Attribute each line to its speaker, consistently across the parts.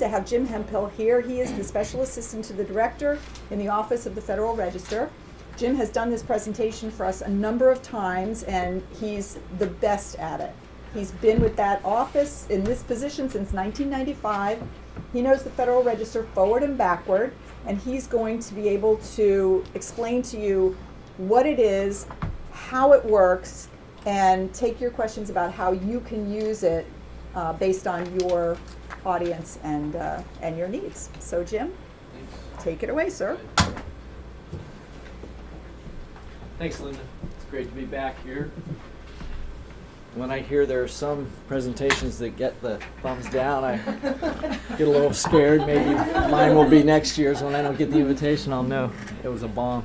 Speaker 1: to have Jim Hemphill here. He is the Special Assistant to the Director in the Office of the Federal Register. Jim has done this presentation for us a number of times, and he's the best at it. He's been with that office in this position since 1995. He knows the Federal Register forward and backward, and he's going to be able to explain to you what it is, how it works, and take your questions about how you can use it based on your audience and your needs. So Jim, take it away, sir.
Speaker 2: Thanks, Linda. It's great to be back here. When I hear there are some presentations that get the thumbs down, I get a little scared. Maybe mine will be next year's. When I don't get the invitation, I'll know it was a bomb.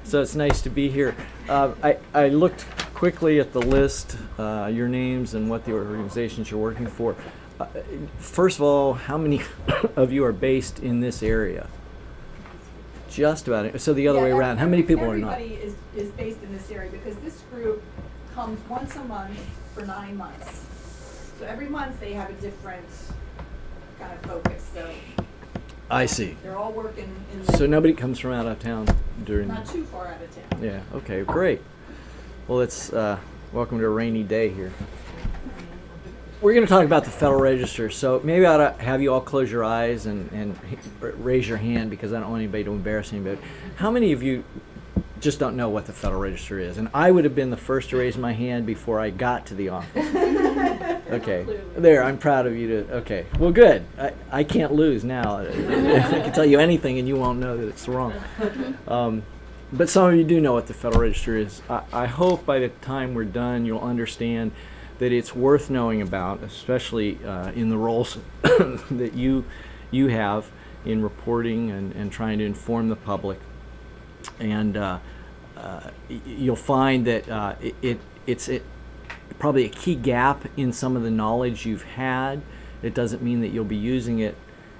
Speaker 2: So it's nice to be here. I looked quickly at the list, your names and what the organizations you're working for. First of all, how many of you are based in this area? Just about it. So the other way around, how many people are not?
Speaker 1: Everybody is based in this area because this group comes once a month for 9 months. So every month they have a different kind of focus. So
Speaker 2: I see.
Speaker 1: they're all working in the
Speaker 2: So nobody comes from out of town during.
Speaker 1: not too far out of town.
Speaker 2: Yeah. Okay. Great. Well, it's welcome to a rainy day here. We're going to talk about the Federal Register, so maybe I ought to have you all close your eyes and raise your hand because I don't want anybody to embarrass anybody. How many of you just don't know what the Federal Register is? And I would have been the first to raise my hand before I got to the office. Okay, there, I'm proud of you to, okay. Well, good. I can't lose now. I can tell you anything and you won't know that it's wrong. But some of you do know what the Federal Register is. I hope by the time we're done you'll understand that it's worth knowing about, especially in the roles that you have in reporting and trying to inform the public. And you'll find that it's probably a key gap in some of the knowledge you've had. It doesn't mean that you'll be using it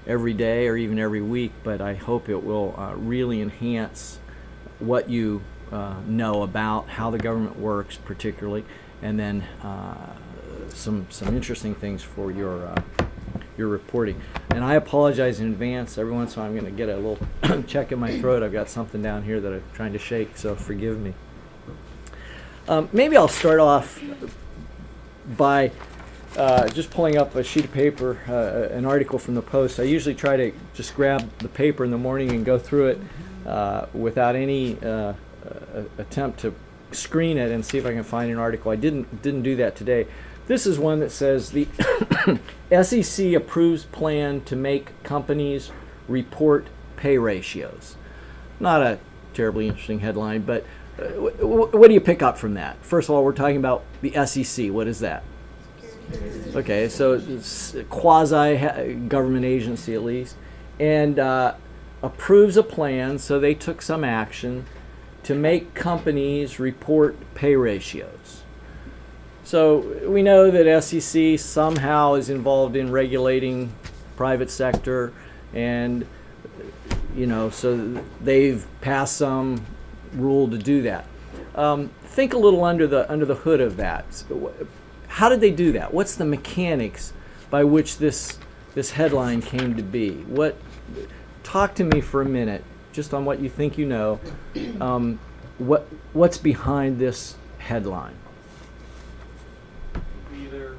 Speaker 2: every day or even every week, but I hope it will really enhance what you know about how the government works particularly, and then some interesting things for your reporting. And I apologize in advance. Every once in a while I'm going to get a little check in my throat. I've got something down here that I'm trying to shake, so forgive me. Maybe I'll start off by just pulling up a sheet of paper, an article from the Post. I usually try to just grab the paper in the morning and go through it without any attempt to screen it and see if I can find an article. I didn't do that today. This is one that says the SEC approves plan to make companies report pay ratios. Not a terribly interesting headline, but what do you pick up from that? First of all, we're talking about the SEC. What is that? Okay, so it's a quasi-government agency at least, and approves a plan, so they took some action to make companies report pay ratios. So we know that SEC somehow is involved in regulating private sector, and so they've passed some rule to do that. Think a little under the hood of that. How did they do that? What's the mechanics by which this headline came to be? Talk to me for a minute, just on what you think you know. What's behind this headline?
Speaker 3: Either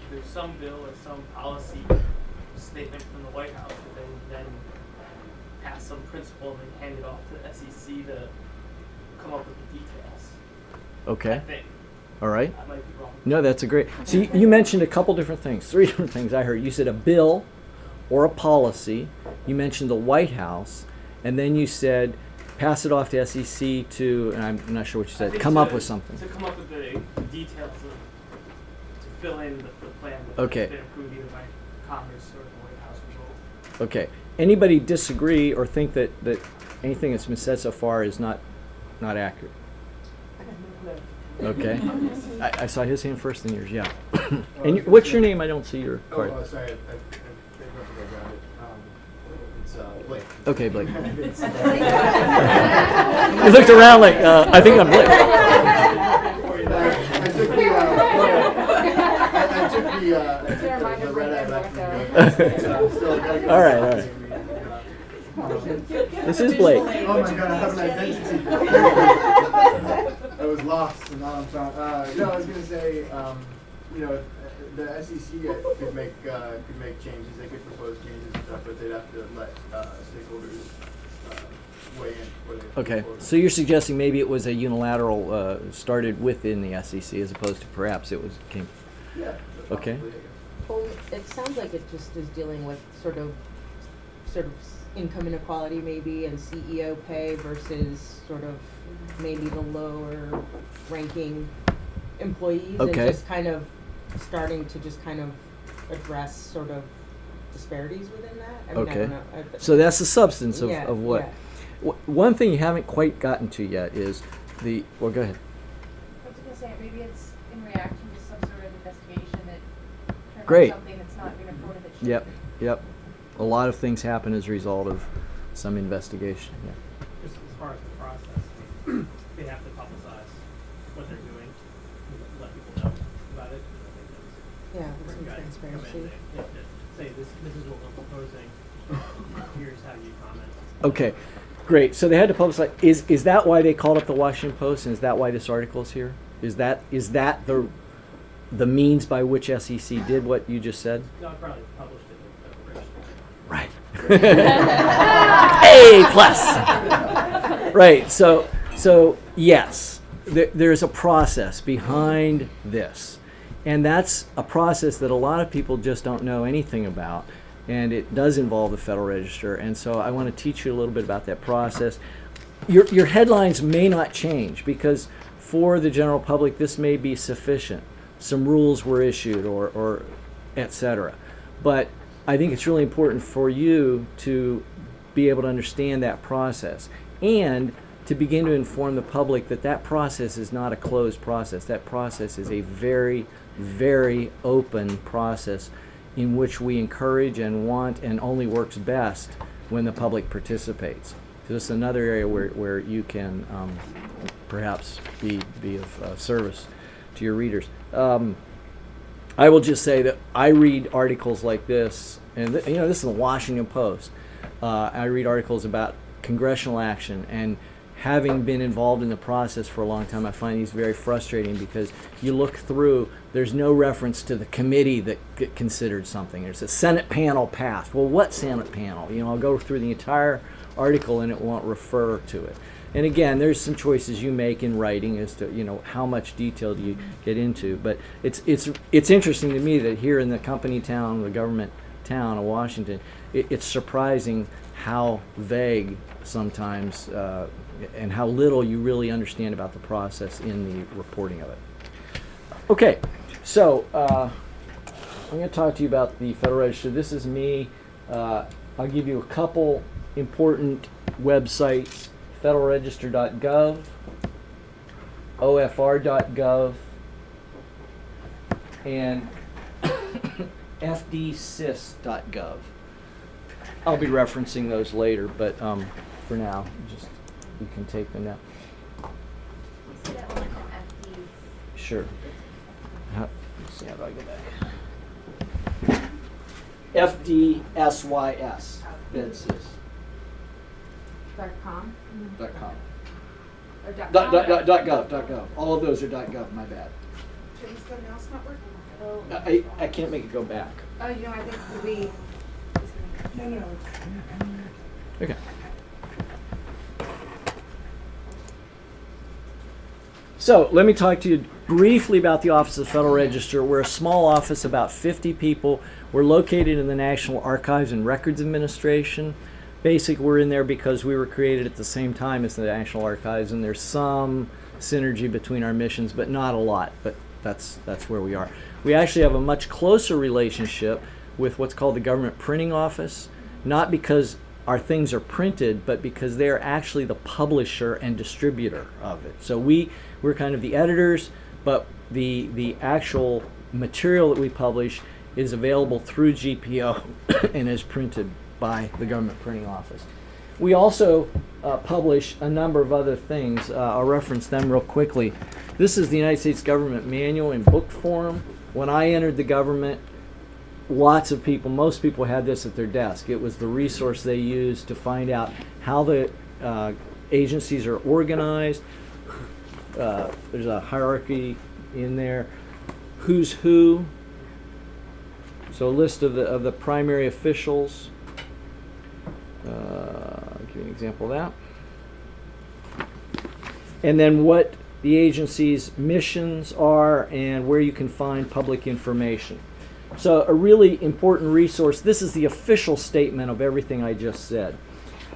Speaker 3: there's some bill or some policy statement from the White House that they then pass some principle and then hand it off to the SEC to come up with the details.
Speaker 2: Okay.
Speaker 3: I think.
Speaker 2: All right.
Speaker 3: I might be wrong.
Speaker 2: No, that's a great. So you mentioned a couple different things, 3 different things I heard. You said a bill or a policy. You mentioned the White House, and then you said pass it off to SEC to, and I'm not sure what you said, come up with something.
Speaker 3: To come up with the details to fill in the plan
Speaker 2: Okay.
Speaker 3: that's been approved either by Congress or the White House or both.
Speaker 2: Okay. Anybody disagree or think that anything that's been said so far is not accurate? Okay. I saw his hand first and yours, yeah. And what's your name? I don't see your card.
Speaker 4: Oh, sorry. I didn't know if I grabbed it. It's Blake.
Speaker 2: Okay, Blake. You looked around like, I think I'm Blake.
Speaker 4: I took the red eye back from the Still gotta get
Speaker 2: All right,
Speaker 4: my
Speaker 2: all right.
Speaker 4: meeting.
Speaker 2: This is Blake.
Speaker 4: Oh my god, I have an identity. I was lost, and now I'm found. No, I was gonna say, you know, the SEC could make changes. They could propose changes and stuff, but they'd have to let stakeholders weigh in. Before they
Speaker 2: Okay,
Speaker 4: move forward.
Speaker 2: so you're suggesting maybe it was a unilateral, started within the SEC as opposed to perhaps it was came.
Speaker 4: Yeah.
Speaker 2: Okay.
Speaker 4: Possibly, I guess.
Speaker 5: Well, it sounds like it just is dealing with sort of income inequality maybe and CEO pay versus sort of maybe the lower ranking employees
Speaker 2: Okay.
Speaker 5: and just kind of starting to just kind of address sort of disparities within that. I mean, I
Speaker 2: Okay.
Speaker 5: don't know.
Speaker 2: So that's the substance of,
Speaker 5: Yeah,
Speaker 2: of what.
Speaker 5: yeah.
Speaker 2: One thing you haven't quite gotten to yet is well, go ahead.
Speaker 6: I was gonna say, maybe it's in reaction to some sort of investigation that turned
Speaker 2: Great.
Speaker 6: out something that's not been reported that should
Speaker 2: Yep,
Speaker 6: be.
Speaker 2: yep. A lot of things happen as a result of some investigation, yeah.
Speaker 3: Just as far as the process, they have to publicize what they're doing, let people know about it.
Speaker 5: Yeah,
Speaker 3: For
Speaker 5: with some
Speaker 3: guys to come in,
Speaker 5: transparency.
Speaker 3: they say this is what we're proposing. Here's how you comment.
Speaker 2: Okay, great. So they had to publicize. Is that why they called up the Washington Post, and is that why this article is here? Is that the means by which SEC did what you just said?
Speaker 3: No, I probably published it in the
Speaker 2: Right. A plus. Right. So yes, there's a process behind this, and that's a process that a lot of people just don't know anything about, and it does involve the Federal Register. And so I want to teach you a little bit about that process. Your headlines may not change because for the general public this may be sufficient. Some rules were issued or et cetera. But I think it's really important for you to be able to understand that process and to begin to inform the public that that process is not a closed process. That process is a very, very open process in which we encourage and want and only works best when the public participates. So this is another area where you can perhaps be of service to your readers. I will just say that I read articles like this, and this is the Washington Post. I read articles about congressional action, and having been involved in the process for a long time, I find these very frustrating because you look through, there's no reference to the committee that considered something. There's a Senate panel passed. Well, what Senate panel? I'll go through the entire article and it won't refer to it. And again, there's some choices you make in writing as to how much detail do you get into. But it's interesting to me that here in the company town, the government town of Washington, it's surprising how vague sometimes and how little you really understand about the process in the reporting of it. Okay, so I'm going to talk to you about the Federal Register. This is me. I'll give you a couple important websites: federalregister.gov, ofr.gov, and fdsys.gov. I'll be referencing those later, but for now, you can take them now.
Speaker 6: So that one from FD.
Speaker 2: Sure. Let's see, how do I go back? FDSYS. FDSYS.com.
Speaker 6: .com? Or
Speaker 2: .gov. All of those are .gov. My bad.
Speaker 6: Is the mouse not working? Oh.
Speaker 2: I can't make it go back.
Speaker 6: Oh, I think we. No.
Speaker 2: Okay. So let me talk to you briefly about the Office of the Federal Register. We're a small office, about 50 people. We're located in the National Archives and Records Administration. Basically, we're in there because we were created at the same time as the National Archives, and there's some synergy between our missions, but not a lot. But that's where we are. We actually have a much closer relationship with what's called the Government Printing Office, not because our things are printed, but because they're actually the publisher and distributor of it. So we're kind of the editors, but the actual material that we publish is available through GPO and is printed by the Government Printing Office. We also publish a number of other things. I'll reference them real quickly. This is the United States Government Manual in book form. When I entered the government, lots of people, most people had this at their desk. It was the resource they used to find out how the agencies are organized. There's a hierarchy in there. Who's who. So a list of the primary officials. I'll give you an example of that. And then what the agency's missions are and where you can find public information. So a really important resource. This is the official statement of everything I just said.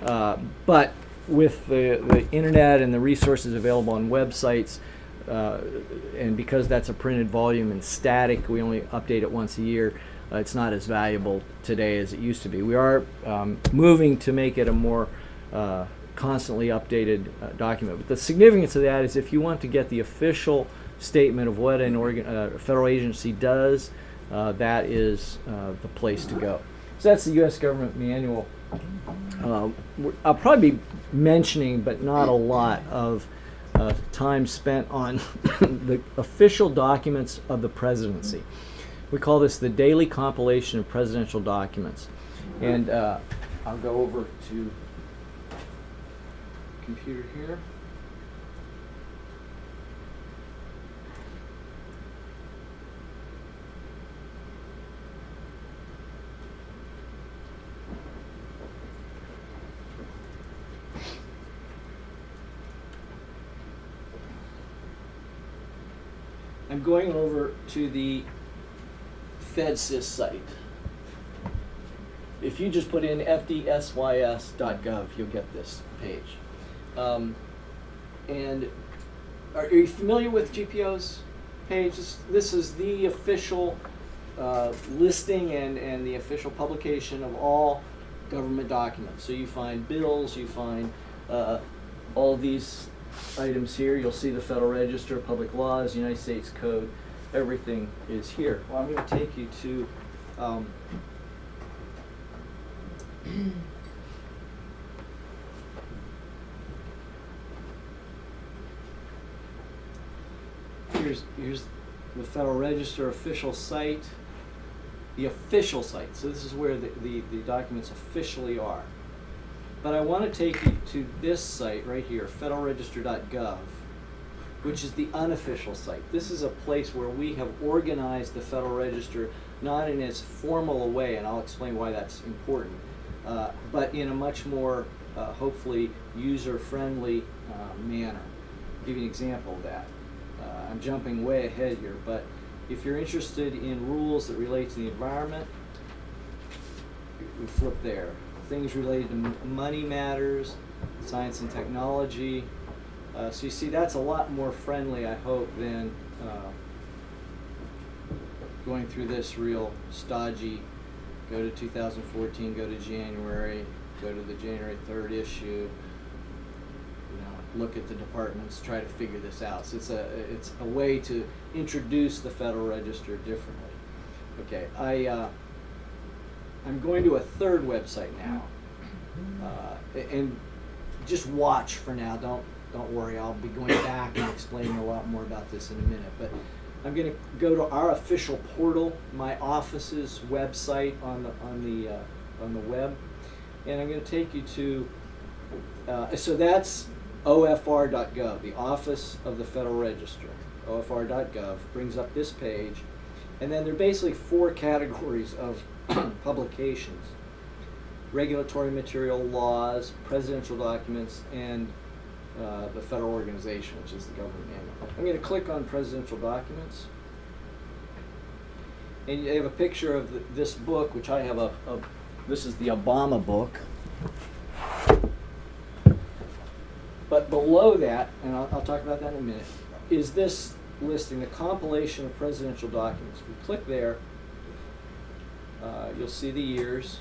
Speaker 2: But with the internet and the resources available on websites, and because that's a printed volume and static, we only update it once a year, it's not as valuable today as it used to be. We are moving to make it a more constantly updated document. But the significance of that is if you want to get the official statement of what a federal agency does, that is the place to go. So that's the U.S. Government Manual. I'll probably be mentioning, but not a lot, of time spent on the official documents of the presidency. We call this the daily compilation of presidential documents. And I'll go over to computer here. I'm going over to the FedSys site. If you just put in fdsys.gov, you'll get this page. And are you familiar with GPO's page? This is the official listing and the official publication of all government documents. So you find bills, you find all these items here. You'll see the Federal Register, public laws, United States Code. Everything is here. Well, I'm going to take you to here's the Federal Register official site, the official site. So this is where the documents officially are. But I want to take you to this site right here, federalregister.gov, which is the unofficial site. This is a place where we have organized the Federal Register, not in as formal a way, and I'll explain why that's important, but in a much more, hopefully, user-friendly manner. I'll give you an example of that. I'm jumping way ahead here, but if you're interested in rules that relate to the environment, we flip there. Things related to money matters, science and technology. So you see, that's a lot more friendly, I hope, than going through this real stodgy, go to 2014, go to January, go to the January 3rd issue, look at the departments, try to figure this out. So it's a way to introduce the Federal Register differently. Okay, I'm going to a third website now, and just watch for now. Don't worry. I'll be going back and explaining a lot more about this in a minute. But I'm going to go to our official portal, my office's website on the web, and I'm going to take you to. So that's OFR.gov, the Office of the Federal Register. OFR.gov brings up this page, and then there are basically 4 categories of publications: regulatory material, laws, presidential documents, and the federal organization, which is the government manual. I'm going to click on presidential documents, and you have a picture of this book, which I have this is the Obama book. But below that, and I'll talk about that in a minute, is this listing, the compilation of presidential documents. If we click there, you'll see the years.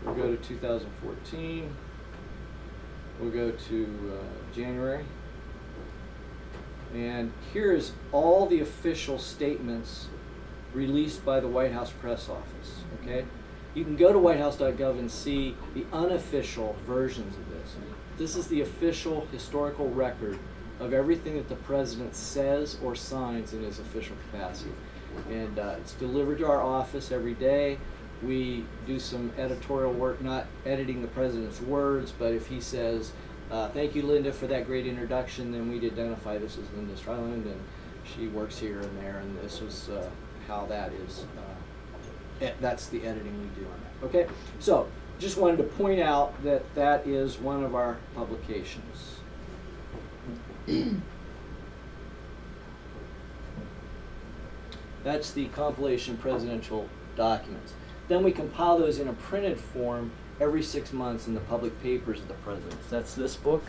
Speaker 2: We'll go to 2014. We'll go to January. And here's all the official statements released by the White House press office. Okay? You can go to whitehouse.gov and see the unofficial versions of this. This is the official historical record of everything that the president says or signs in his official capacity. And it's delivered to our office every day. We do some editorial work, not editing the president's words, but if he says, thank you, Linda, for that great introduction, then we'd identify this as Linda Stryland, and she works here and there, and this was how that is. That's the editing we do on that. Okay, so just wanted to point out that that is one of our publications. That's the compilation presidential documents. Then we compile those in a printed form every 6 months in the public papers of the presidents. That's this book.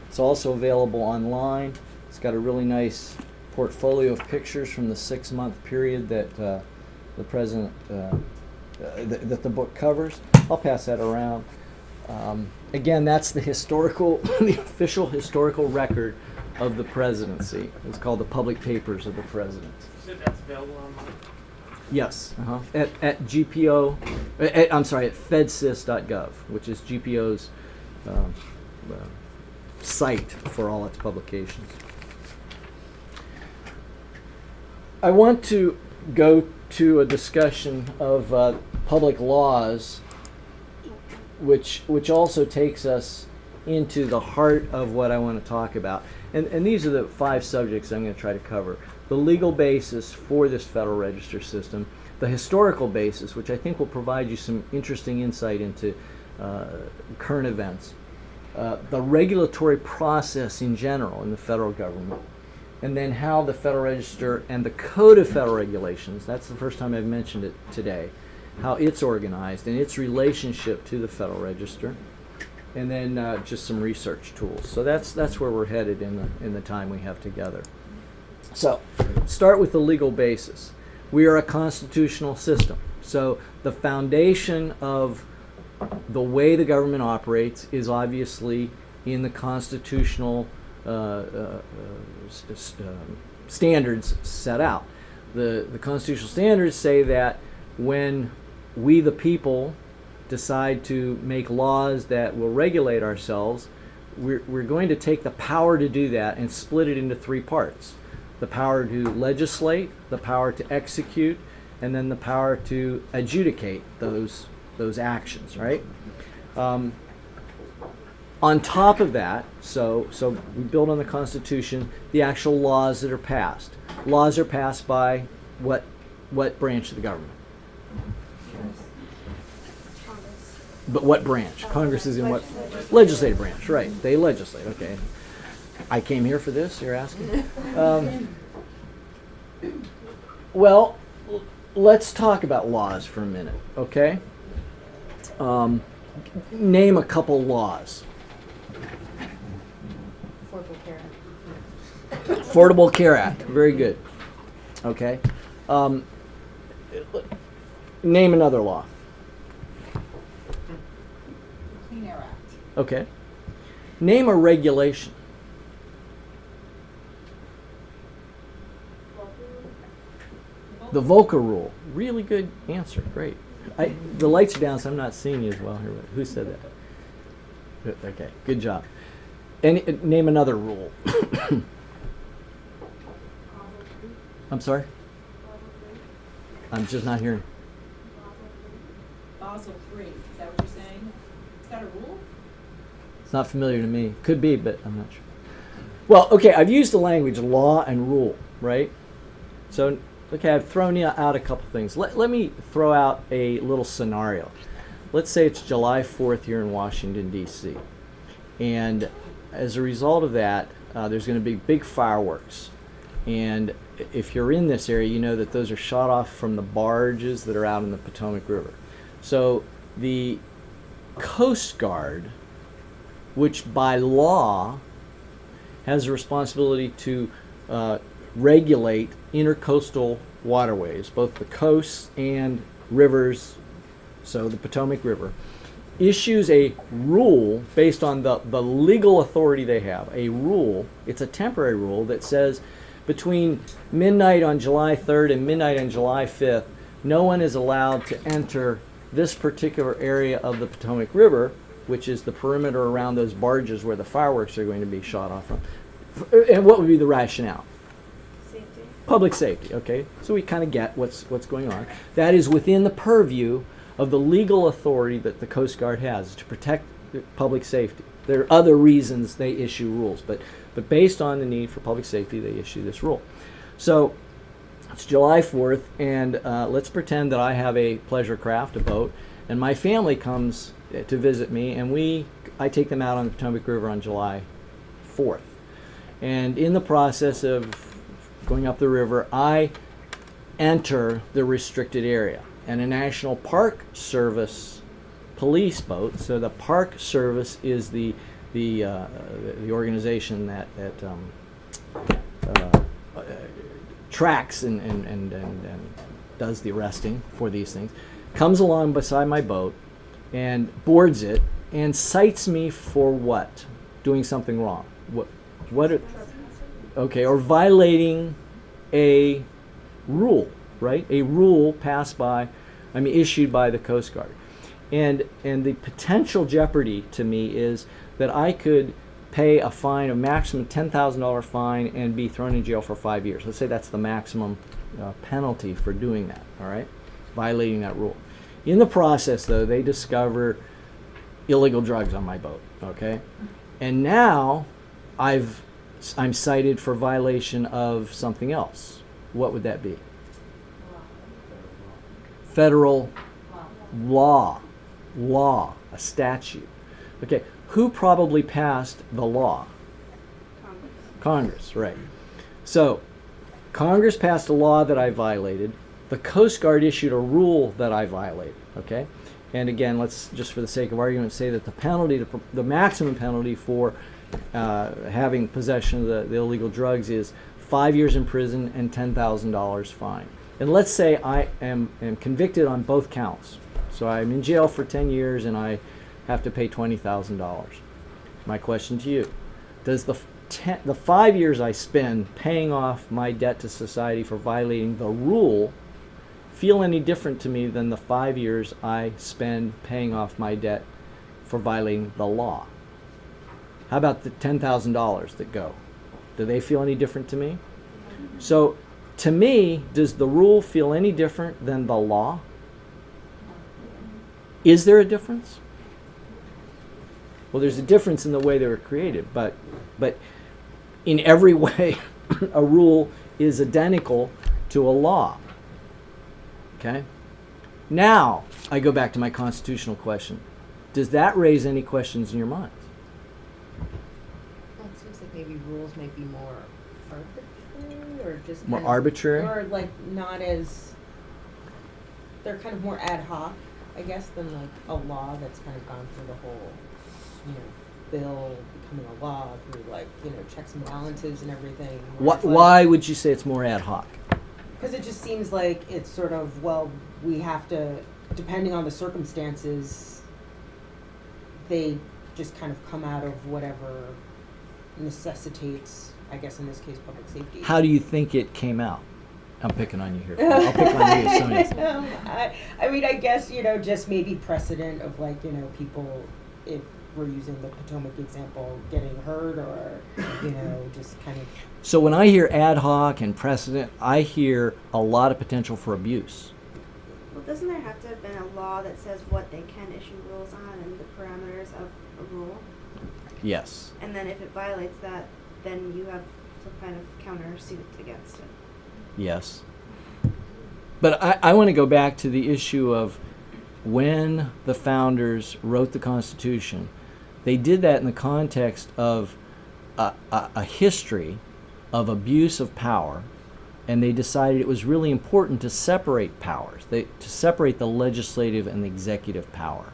Speaker 2: It's also available online. It's got a really nice portfolio of pictures from the 6-month period that the president, that the book covers. I'll pass that around. Again, that's the historical, the official historical record of the presidency. It's called the public papers of the president.
Speaker 3: You said that's available online?
Speaker 2: Yes, at GPO, I'm sorry, at fedsys.gov, which is GPO's site for all its publications. I want to go to a discussion of public laws, which also takes us into the heart of what I want to talk about. And these are the 5 subjects I'm going to try to cover. The legal basis for this Federal Register system, the historical basis, which I think will provide you some interesting insight into current events, the regulatory process in general in the federal government, and then how the Federal Register and the Code of Federal Regulations, that's the first time I've mentioned it today, how it's organized and its relationship to the Federal Register, and then just some research tools. So that's where we're headed in the time we have together. So, start with the legal basis. We are a constitutional system. So, the foundation of the way the government operates is obviously in the constitutional standards set out. The constitutional standards say that when we, the people, decide to make laws that will regulate ourselves, we're going to take the power to do that and split it into 3 parts. The power to legislate, the power to execute, and then the power to adjudicate those actions, right? On top of that, so we build on the Constitution the actual laws that are passed. Laws are passed by what branch of the government? But what branch? Congress is in what? Legislative branch, right. They legislate, okay. I came here for this, you're asking? Well, let's talk about laws for a minute, okay? Name a couple laws.
Speaker 5: Affordable Care Act.
Speaker 2: Affordable Care Act, very good. Okay. Name another law.
Speaker 1: Clean Air Act.
Speaker 2: Okay. Name a regulation. The Volcker Rule. Really good answer. Great. The lights are down, so I'm not seeing you as well here. Who said that? Okay. Good job. Name another rule. I'm sorry? I'm just not hearing.
Speaker 7: Basel III, is that what you're saying? Is that a rule?
Speaker 2: It's not familiar to me. Could be, but I'm not sure. Well, okay, I've used the language law and rule, right? So, okay, I've thrown out a couple things. Let me throw out a little scenario. Let's say it's July 4th here in Washington, D.C. And as a result of that, there's going to be big fireworks. And if you're in this area, you know that those are shot off from the barges that are out in the Potomac River. So the Coast Guard, which by law has a responsibility to regulate intercoastal waterways, both the coasts and rivers, so the Potomac River, issues a rule based on the legal authority they have. A rule, it's a temporary rule that says between midnight on July 3rd and midnight on July 5th, no one is allowed to enter this particular area of the Potomac River, which is the perimeter around those barges where the fireworks are going to be shot off from, And what would be the rationale?
Speaker 8: Safety.
Speaker 2: Public safety, okay? So we kind of get what's going on. That is within the purview of the legal authority that the Coast Guard has to protect public safety. There are other reasons they issue rules, but based on the need for public safety, they issue this rule. So it's July 4th, and let's pretend that I have a pleasure craft, a boat, and my family comes to visit me, and I take them out on the Potomac River on July 4th. And in the process of going up the river, I enter the restricted area, and a National Park Service police boat. So the Park Service is the organization that tracks and does the arresting for these things. Comes along beside my boat and boards it and cites me for what? Doing something wrong. What? Okay, or violating a rule, right? A rule issued by the Coast Guard. And the potential jeopardy to me is that I could pay a fine, a maximum $10,000 fine, and be thrown in jail for 5 years. Let's say that's the maximum penalty for doing that, all right? Violating that rule. In the process, though, they discover illegal drugs on my boat, okay? And now I'm cited for violation of something else. What would that be? Federal law, a statute. Okay, who probably passed the law? Congress, right. So, Congress passed a law that I violated. The Coast Guard issued a rule that I violated, okay? And again, let's just for the sake of argument say that the penalty, the maximum penalty for having possession of the illegal drugs is 5 years in prison and $10,000 fine. And let's say I am convicted on both counts. So I'm in jail for 10 years and I have to pay $20,000. My question to you, does the 5 years I spend paying off my debt to society for violating the rule feel any different to me than the 5 years I spend paying off my debt for violating the law? How about the $10,000 that go? Do they feel any different to me? So, to me, does the rule feel any different than the law? Is there a difference? Well, there's a difference in the way they were created, but in every way, a rule is identical to a law. Okay? Now, I go back to my constitutional question. Does that raise any questions in your mind?
Speaker 5: Well, it seems like maybe rules might be more arbitrary or just
Speaker 2: More
Speaker 5: kind of-
Speaker 2: arbitrary?
Speaker 5: or like not as, they're kind of more ad hoc, I guess, than like a law that's kind of gone through the whole, bill becoming a law through like, checks and balances and everything.
Speaker 2: Why would you say it's more ad hoc?
Speaker 5: Because it just seems like it's sort of, well, we have to, depending on the circumstances, they just kind of come out of whatever necessitates, I guess in this case, public safety.
Speaker 2: How do you think it came out? I'm picking on you here. I'll pick on you, Sonia.
Speaker 5: I mean, I guess, just maybe precedent of like, people, if we're using the Potomac example, getting hurt or, just kind of.
Speaker 2: So when I hear ad hoc and precedent, I hear a lot of potential for abuse.
Speaker 8: Well, doesn't there have to have been a law that says what they can issue rules on and the parameters of a rule?
Speaker 2: Yes.
Speaker 8: And then if it violates that, then you have some kind of countersuit against it.
Speaker 2: Yes. But I want to go back to the issue of when the founders wrote the Constitution. They did that in the context of a history of abuse of power, and they decided it was really important to separate powers, to separate the legislative and the executive power.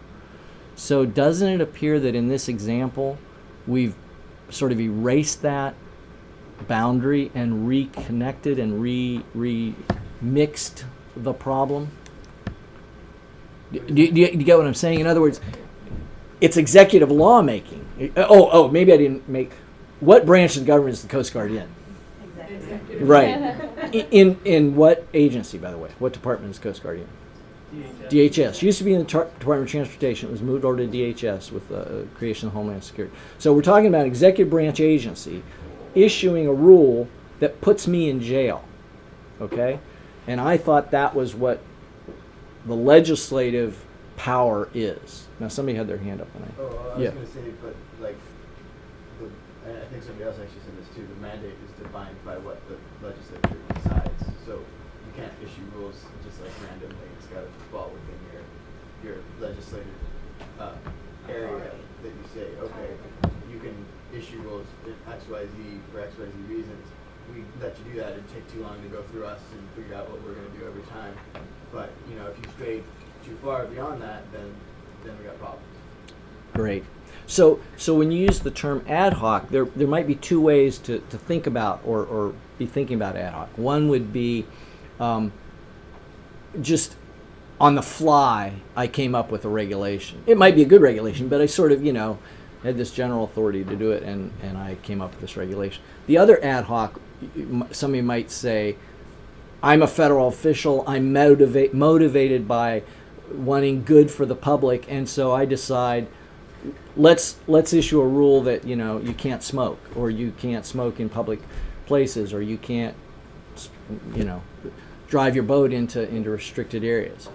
Speaker 2: So doesn't it appear that in this example, we've sort of erased that boundary and reconnected and remixed the problem? Do you get what I'm saying? In other words, it's executive lawmaking. Maybe I didn't make. What branch of the government is the Coast Guard in?
Speaker 7: Executive.
Speaker 2: Right. In what agency, by the way? What department is Coast Guard in? DHS. Used to be in the Department of Transportation. It was moved over to DHS with the creation of Homeland Security. So we're talking about executive branch agency issuing a rule that puts me in jail. Okay? And I thought that was what the legislative power is. Now, somebody had their hand up. And
Speaker 4: Oh, I was
Speaker 2: yeah.
Speaker 4: going to say, but like, and I think somebody else actually said this too, the mandate is defined by what the legislature decides. So you can't issue rules just like randomly. It's got to fall within your legislative area that you say, okay, you can issue rules in XYZ for XYZ reasons. We let you do that. It'd take too long to go through us and figure out what we're going to do every time. But, you know, if you stray too far beyond that, then we got problems.
Speaker 2: Great. So when you use the term ad hoc, there might be two ways to think about or be thinking about ad hoc. One would be just on the fly, I came up with a regulation. It might be a good regulation, but I sort of, had this general authority to do it, and I came up with this regulation. The other ad hoc, somebody might say, I'm a federal official, I'm motivated by wanting good for the public, and so I decide, let's issue a rule that, you can't smoke, or you can't smoke in public places, or you can't, drive your boat into restricted areas.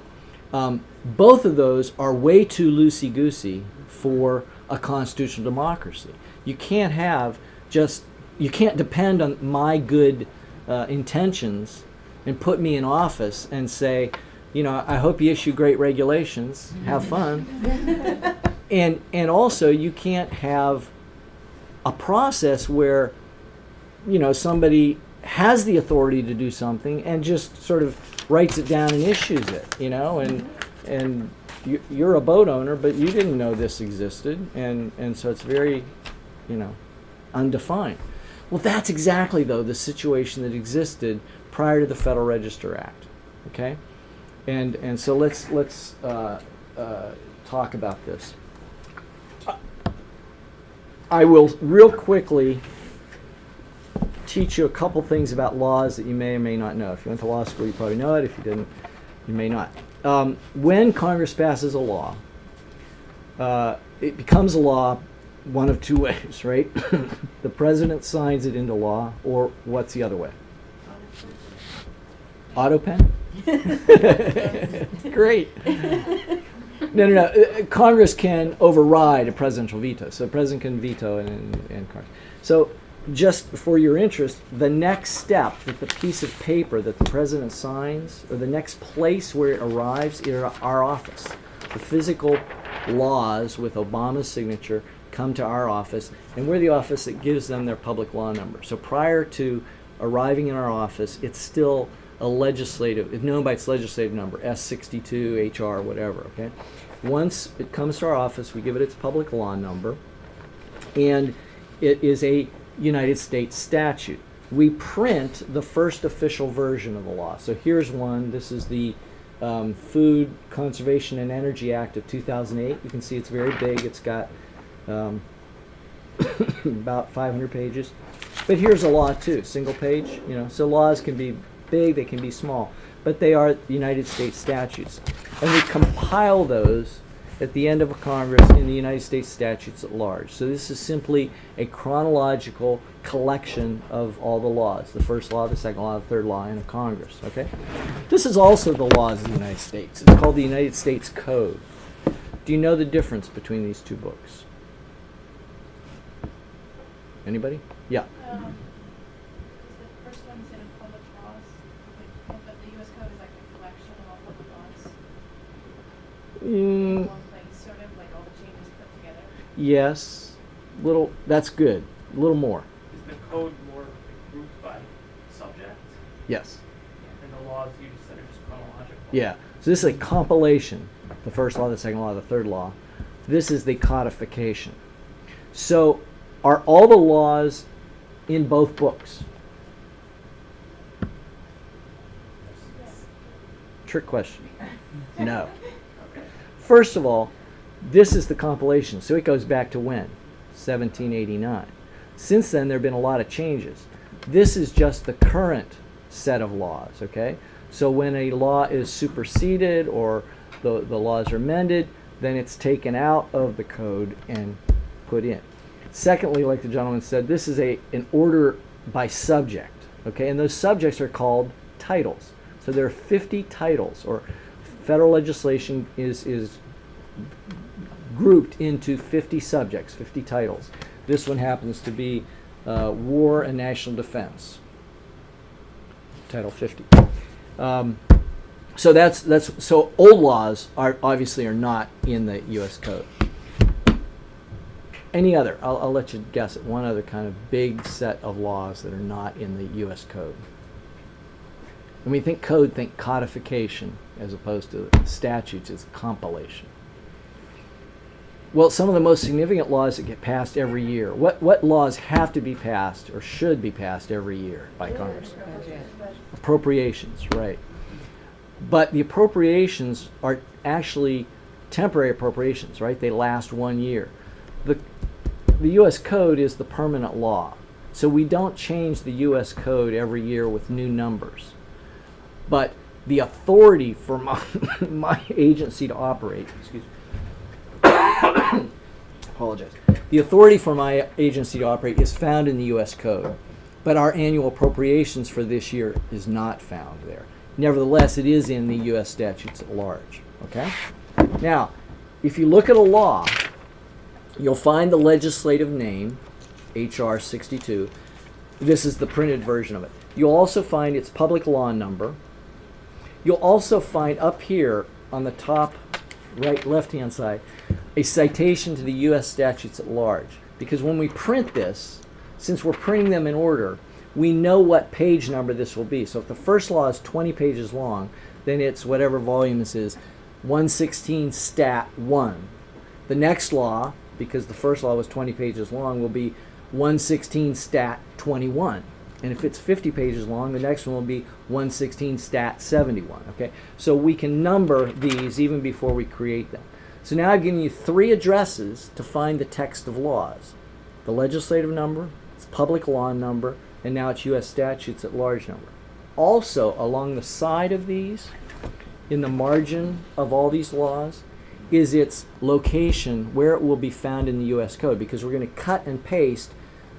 Speaker 2: Both of those are way too loosey-goosey for a constitutional democracy. You can't depend on my good intentions and put me in office and say, I hope you issue great regulations, have fun. And also you can't have a process where, somebody has the authority to do something and just sort of writes it down and issues it, and you're a boat owner, but you didn't know this existed, and so it's very, undefined. Well, that's exactly, though, the situation that existed prior to the Federal Register Act, okay? And so let's talk about this. I will real quickly teach you a couple things about laws that you may or may not know. If you went to law school, you probably know it. If you didn't, you may not. When Congress passes a law, it becomes a law one of two ways, right? The president signs it into law, or what's the other way? Auto pen? Great. No. Congress can override a presidential veto. So the president can veto and Congress. So just for your interest, the next step with the piece of paper that the president signs, or the next place where it arrives, is our office. The physical laws with Obama's signature come to our office, and we're the office that gives them their public law number. So prior to arriving in our office, it's still a legislative, it's known by its legislative number, S62, HR, whatever, okay? Once it comes to our office, we give it its public law number, and it is a United States statute. We print the first official version of the law. So here's one. This is the Food Conservation and Energy Act of 2008. You can see it's very big. It's got about 500 pages. But here's a law too, single page. So laws can be big, they can be small, but they are United States statutes. And we compile those at the end of a Congress in the United States statutes at large. So this is simply a chronological collection of all the laws. The first law, the second law, the third law in a Congress, okay? This is also the laws of the United States. It's called the United States Code. Do you know the difference between these two books? Anybody? Yeah.
Speaker 6: Is the first one instead of public laws, but the U.S. Code is like a collection of all public laws in one place, sort of like all the changes put together?
Speaker 2: Yes. That's good. A little more.
Speaker 3: Is the code more grouped by subject?
Speaker 2: Yes.
Speaker 3: And the laws you just said are just chronological?
Speaker 2: Yeah. So this is a compilation. The first law, the second law, the third law. This is the codification. So are all the laws in both books?
Speaker 6: Yes.
Speaker 2: Trick question. No. First of all, this is the compilation. So it goes back to when? 1789. Since then, there have been a lot of changes. This is just the current set of laws, okay? So when a law is superseded or the laws are amended, then it's taken out of the code and put in. Secondly, like the gentleman said, this is an order by subject, okay? And those subjects are called titles. So there are 50 titles, or federal legislation is grouped into 50 subjects, 50 titles. This one happens to be War and National Defense, Title 50. So old laws are not in the U.S. Code. Any other? I'll let you guess it. One other kind of big set of laws that are not in the U.S. Code. When we think code, think codification as opposed to statutes as compilation. Well, some of the most significant laws that get passed every year. What laws have to be passed or should be passed every year by Congress?
Speaker 5: Budget.
Speaker 2: Appropriations, right. But the appropriations are actually temporary appropriations, right? They last 1 year. The U.S. Code is the permanent law. So we don't change the U.S. Code every year with new numbers. But the authority for my agency to operate, excuse me, apologize. The authority for my agency to operate is found in the U.S. Code, but our annual appropriations for this year is not found there. Nevertheless, it is in the U.S. statutes at large, okay? Now, if you look at a law, you'll find the legislative name, H.R. 62. This is the printed version of it. You'll also find its public law number. You'll also find up here on the top right left-hand side a citation to the U.S. statutes at large. Because when we print this, since we're printing them in order, we know what page number this will be. So if the first law is 20 pages long, then it's whatever volume this is, 116 stat 1. The next law, because the first law was 20 pages long, will be 116 stat 21. And if it's 50 pages long, the next one will be 116 stat 71. Okay, so we can number these even before we create them. So now I've given you 3 addresses to find the text of laws: the legislative number, its public law number, and now it's U.S. statutes at large number. Also, along the side of these, in the margin of all these laws, is its location, where it will be found in the U.S. Code, because we're going to cut and paste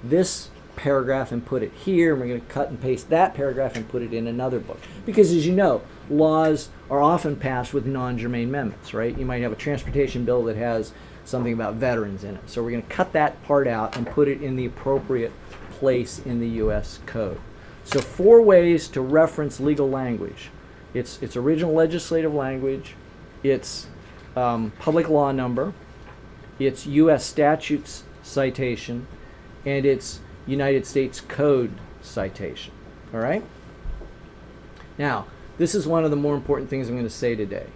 Speaker 2: this paragraph and put it here, and we're going to cut and paste that paragraph and put it in another book. Because as you know, laws are often passed with non-germane amendments, right? You might have a transportation bill that has something about veterans in it. So we're going to cut that part out and put it in the appropriate place in the U.S. Code. So 4 ways to reference legal language. It's original legislative language, its public law number, its U.S. statutes citation, and its United States Code citation. All right? Now, this is one of the more important things I'm going to say today.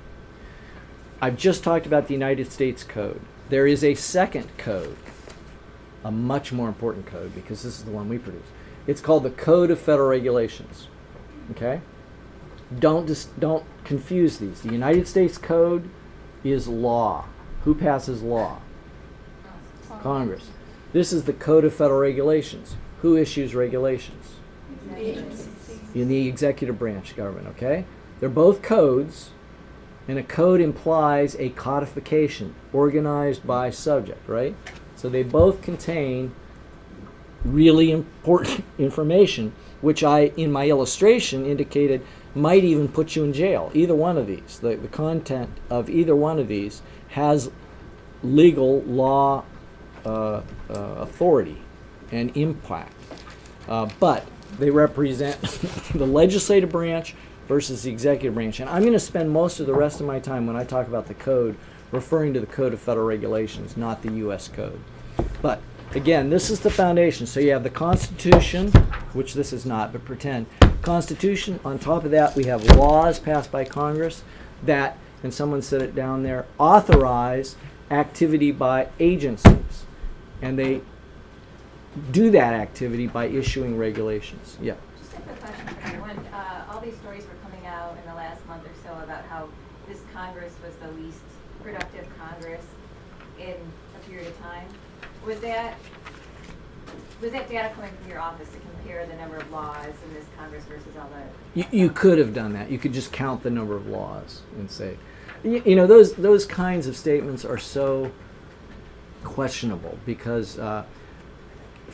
Speaker 2: I've just talked about the United States Code. There is a second code, a much more important code, because this is the one we produce. It's called the Code of Federal Regulations. Okay? Don't confuse these. The United States Code is law. Who passes law? Congress. This is the Code of Federal Regulations. Who issues regulations? In the executive branch government, okay? They're both codes, and a code implies a codification organized by subject, right? So they both contain really important information, which I, in my illustration, indicated might even put you in jail. Either one of these, the content of either one of these has legal law authority and impact. But they represent the legislative branch versus the executive branch. And I'm going to spend most of the rest of my time when I talk about the code referring to the Code of Federal Regulations, not the U.S. Code. But again, this is the foundation. So you have the Constitution, which this is not, but pretend. Constitution, on top of that we have laws passed by Congress that, and someone said it down there, authorize activity by agencies. And they do that activity by issuing regulations. Yeah.
Speaker 9: Just a quick question for everyone. All these stories were coming out in the last month or so about how this Congress was the least productive Congress in a period of time. Was that data coming from your office to compare the number of laws in this Congress versus all the...
Speaker 2: You could have done that. You could just count the number of laws and say, you know, those kinds of statements are so questionable because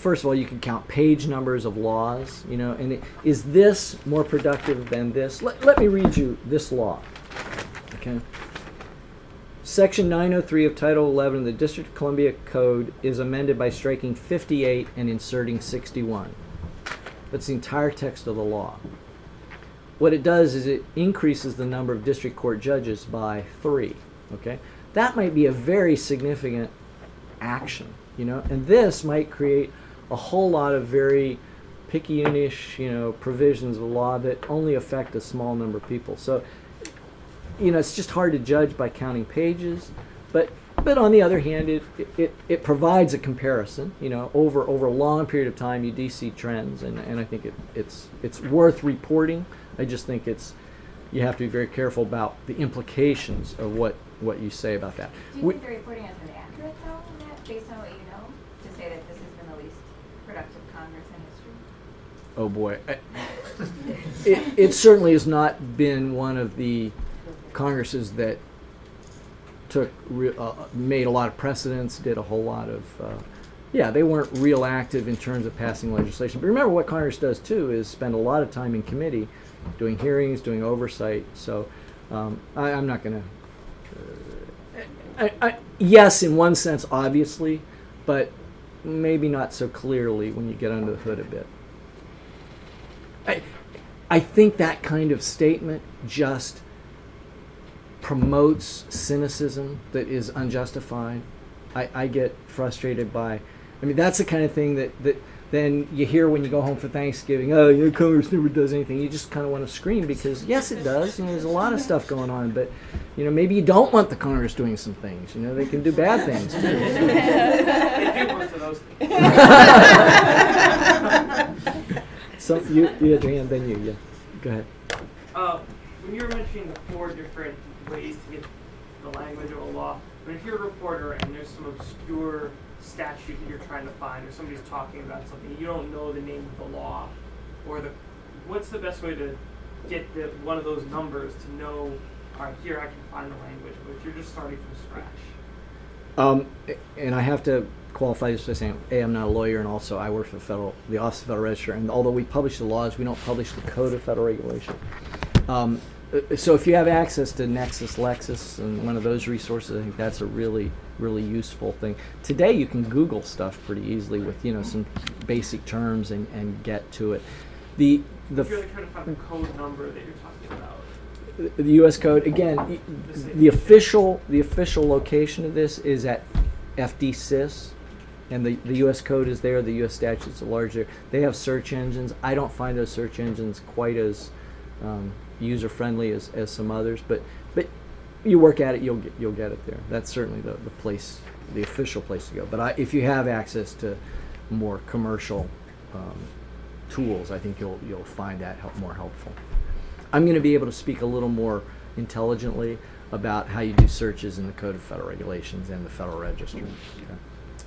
Speaker 2: first of all, you can count page numbers of laws, you know, and is this more productive than this? Let me read you this law, okay? Section 903 of Title 11 of the District of Columbia Code is amended by striking 58 and inserting 61. That's the entire text of the law. What it does is it increases the number of district court judges by 3, okay? That might be a very significant action, you know, and this might create a whole lot of very picayunish, you know, provisions of law that only affect a small number of people. So, you know, it's just hard to judge by counting pages, but on the other hand, it provides a comparison, you know, over a long period of time. You do see trends, and I think it's worth reporting. I just think you have to be very careful about the implications of what you say about that.
Speaker 9: Do you think the reporting has been accurate though, in that, based on what you know, to say that this has been the least productive Congress in history?
Speaker 2: Oh boy, it certainly has not been one of the Congresses that made a lot of precedents, did a whole lot of, they weren't real active in terms of passing legislation. But remember, what Congress does too is spend a lot of time in committee, doing hearings, doing oversight. So I'm not going to. Yes, in one sense, obviously, but maybe not so clearly when you get under the hood a bit. I think that kind of statement just promotes cynicism that is unjustified. I get frustrated by, I mean, that's the kind of thing that then you hear when you go home for Thanksgiving. Oh, yeah, Congress never does anything. You just kind of want to scream because yes, it does. You know, there's a lot of stuff going on, but you know, maybe you don't want the Congress doing some things. You know, they can do bad things too.
Speaker 3: They do most of those things.
Speaker 2: So you had your hand, then you. Yeah, go ahead.
Speaker 3: When you were mentioning the 4 different ways to get the language of a law, but if you're a reporter and there's some obscure statute that you're trying to find, or somebody's talking about something, you don't know the name of the law, or what's the best way to get one of those numbers to know, all right, here I can find the language, but if you're just starting from scratch?
Speaker 2: And I have to qualify this by saying, A, I'm not a lawyer, and also I work for the Office of the Federal Register, and although we publish the laws, we don't publish the Code of Federal Regulation. So if you have access to Nexus, Lexis, and one of those resources, I think that's a really, really useful thing. Today you can Google stuff pretty easily with, you know, some basic terms and get to it.
Speaker 3: If you're trying to find the code number that you're talking about.
Speaker 2: The U.S. Code, again, the official location of this is at FDsys, and the U.S. Code is there. The U.S. statutes are larger. They have search engines. I don't find those search engines quite as user friendly as some others, but you work at it, you'll get it there. That's certainly the place, the official place to go. But if you have access to more commercial tools, I think you'll find that more helpful. I'm going to be able to speak a little more intelligently about how you do searches in the Code of Federal Regulations and the Federal Register. Okay.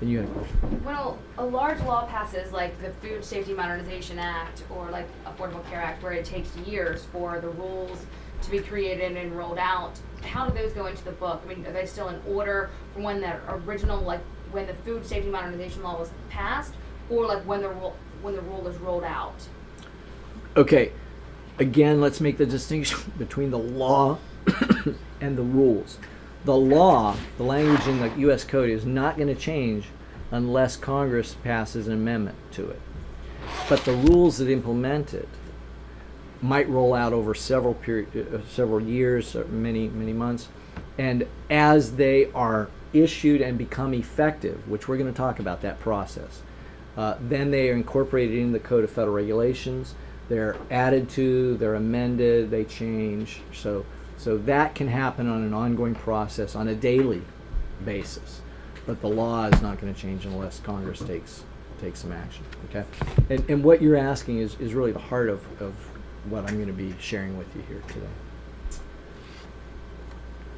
Speaker 2: And you had a question.
Speaker 10: When a large law passes, like the Food Safety Modernization Act or like Affordable Care Act, where it takes years for the rules to be created and rolled out, how do those go into the book? I mean, are they still in order from when that original, like when the Food Safety Modernization Law was passed, or like when the rule is rolled out?
Speaker 2: Okay. Again, let's make the distinction between the law and the rules. The law, the language in the U.S. Code, is not going to change unless Congress passes an amendment to it. But the rules that implement it might roll out over several years, or many months, and as they are issued and become effective, which we're going to talk about that process, then they are incorporated in the Code of Federal Regulations. They're added to, they're amended, they change. So that can happen on an ongoing process on a daily basis. But the law is not going to change unless Congress takes some action. Okay? And what you're asking is really the heart of what I'm going to be sharing with you here today.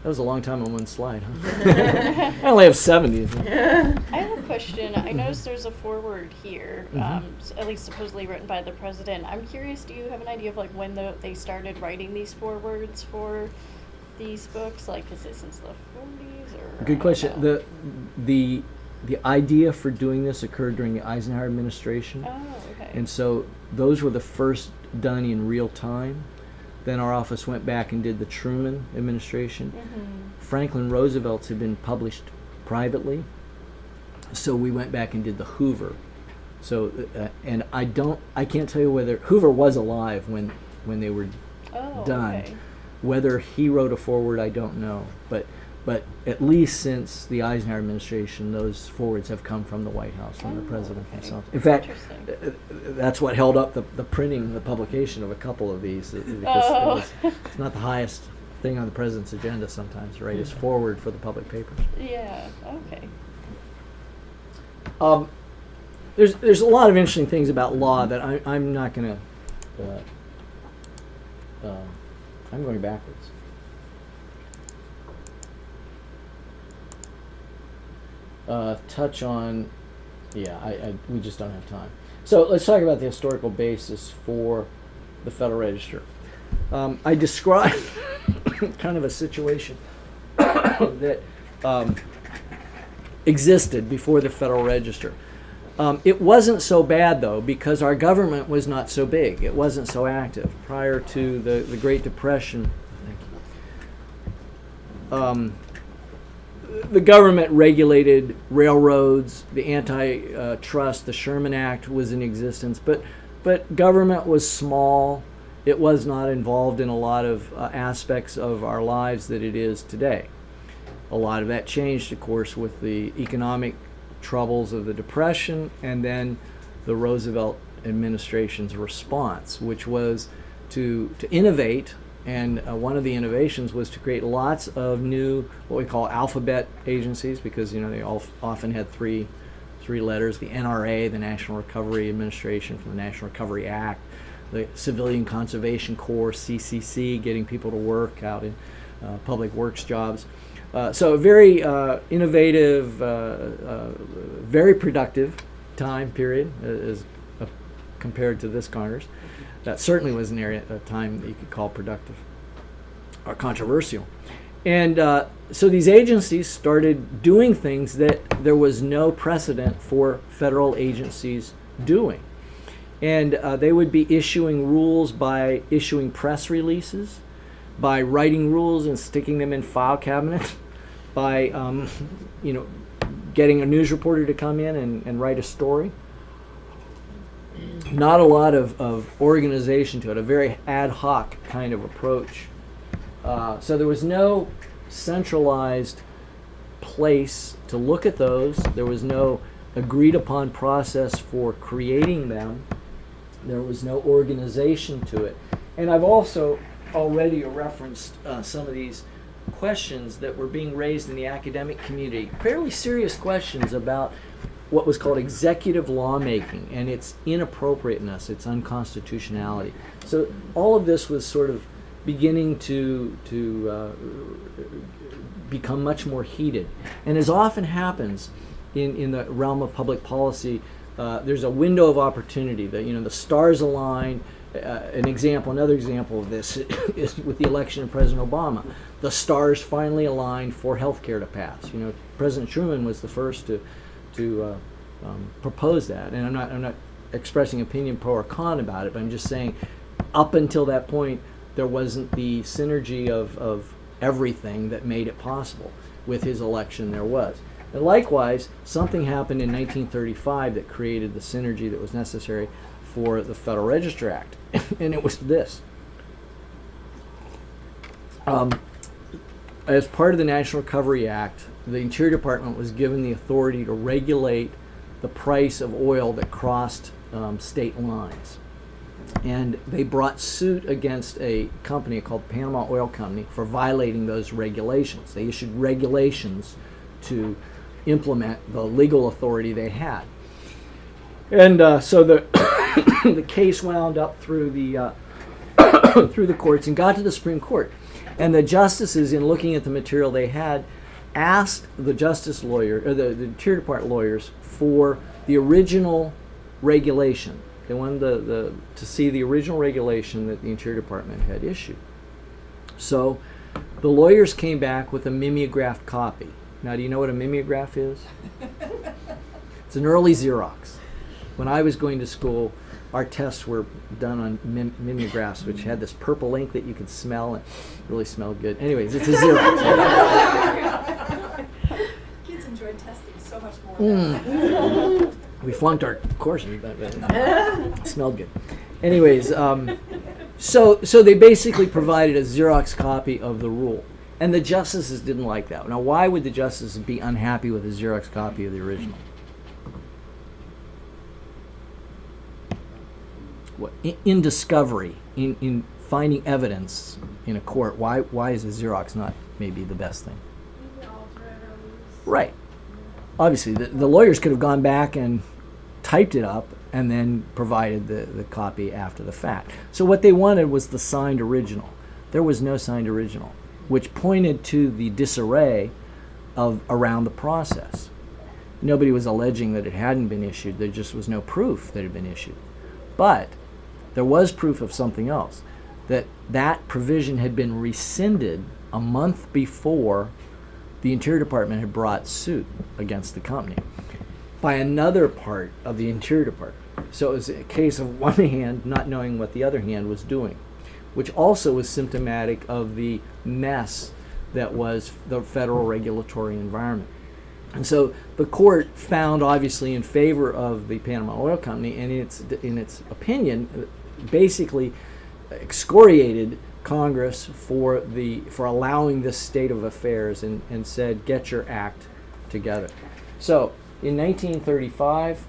Speaker 2: That was a long time on one slide, huh? I only have 70.
Speaker 11: I have a question. I noticed there's a foreword here, at least supposedly written by the president. I'm curious, do you have an idea of like when they started writing these forewords for these books? Like, is it since the 40s or?
Speaker 2: Good question. The the idea for doing this occurred during the Eisenhower administration.
Speaker 11: Oh, okay.
Speaker 2: And so those were the first done in real time. Then our office went back and did the Truman administration. Franklin Roosevelt's had been published privately. So we went back and did the Hoover. So, and I can't tell you whether Hoover was alive when they were done.
Speaker 11: Okay.
Speaker 2: Whether he wrote a forward, I don't know. But at least since the Eisenhower administration, those forwards have come from the White House, from the president himself. In fact, that's what held up the printing, the publication of a couple of these, because it's not the highest thing on the president's agenda sometimes, right? Is forward for the public papers.
Speaker 11: Yeah. Okay.
Speaker 2: There's a lot of interesting things about law that I'm not going to. I'm going backwards. Touch on, we just don't have time. So let's talk about the historical basis for the Federal Register. I described kind of a situation that existed before the Federal Register. It wasn't so bad, though, because our government was not so big. It wasn't so active. Prior to the Great Depression, the government regulated railroads, the antitrust, the Sherman Act was in existence, but government was small. It was not involved in a lot of aspects of our lives that it is today. A lot of that changed, of course, with the economic troubles of the Depression and then the Roosevelt administration's response, which was to innovate. And one of the innovations was to create lots of new, what we call alphabet agencies, because they all often had three letters: the NRA, the National Recovery Administration, from the National Recovery Act; the Civilian Conservation Corps, CCC, getting people to work out in public works jobs. So a very innovative, very productive time period as compared to this Congress. That certainly was an area, a time that you could call productive or controversial. And so these agencies started doing things that there was no precedent for federal agencies doing. And they would be issuing rules by issuing press releases, by writing rules and sticking them in file cabinets, by getting a news reporter to come in and write a story. Not a lot of organization to it, a very ad hoc kind of approach. So there was no centralized place to look at those. There was no agreed upon process for creating them. There was no organization to it. And I've also already referenced some of these questions that were being raised in the academic community, fairly serious questions about what was called executive lawmaking and its inappropriateness, its unconstitutionality. So all of this was sort of beginning to become much more heated. And as often happens in the realm of public policy, there's a window of opportunity that the stars align. Another example of this is with the election of President Obama. The stars finally aligned for health care to pass. President Truman was the first to propose that, and I'm not expressing opinion pro or con about it, but I'm just saying up until that point there wasn't the synergy of everything that made it possible. With his election there was. And likewise, something happened in 1935 that created the synergy that was necessary for the Federal Register Act, and it was this. As part of the National Recovery Act, the Interior Department was given the authority to regulate the price of oil that crossed state lines. And they brought suit against a company called Panama Oil Company for violating those regulations. They issued regulations to implement the legal authority they had. And so the the case wound up through the through the courts and got to the Supreme Court. And the justices, in looking at the material they had, asked the the Interior Department lawyers for the original regulation. They wanted to see the original regulation that the Interior Department had issued. So the lawyers came back with a mimeographed copy. Now, do you know what a mimeograph is? It's an early Xerox. When I was going to school, our tests were done on mimeographs, which had this purple ink that you could smell. It really smelled good. Anyways, it's a Xerox.
Speaker 7: Kids enjoyed testing so much more.
Speaker 2: We flunked our courses, but it smelled good. Anyways, so they basically provided a Xerox copy of the rule. And the justices didn't like that. Now, why would the justices be unhappy with a Xerox copy of the original? What, in discovery, in finding evidence in a court, why is a Xerox not maybe the best thing?
Speaker 6: You can alter it or lose.
Speaker 2: Right. Obviously, the lawyers could have gone back and typed it up and then provided the copy after the fact. So what they wanted was the signed original. There was no signed original, which pointed to the disarray around the process. Nobody was alleging that it hadn't been issued. There just was no proof that it had been issued. But there was proof of something else, that provision had been rescinded a month before the Interior Department had brought suit against the company by another part of the Interior Department. So it was a case of one hand not knowing what the other hand was doing, which also was symptomatic of the mess that was the federal regulatory environment. And so the court found, obviously, in favor of the Panama Oil Company, and in its opinion, basically excoriated Congress for allowing this state of affairs, and said, "Get your act together." So in 1935,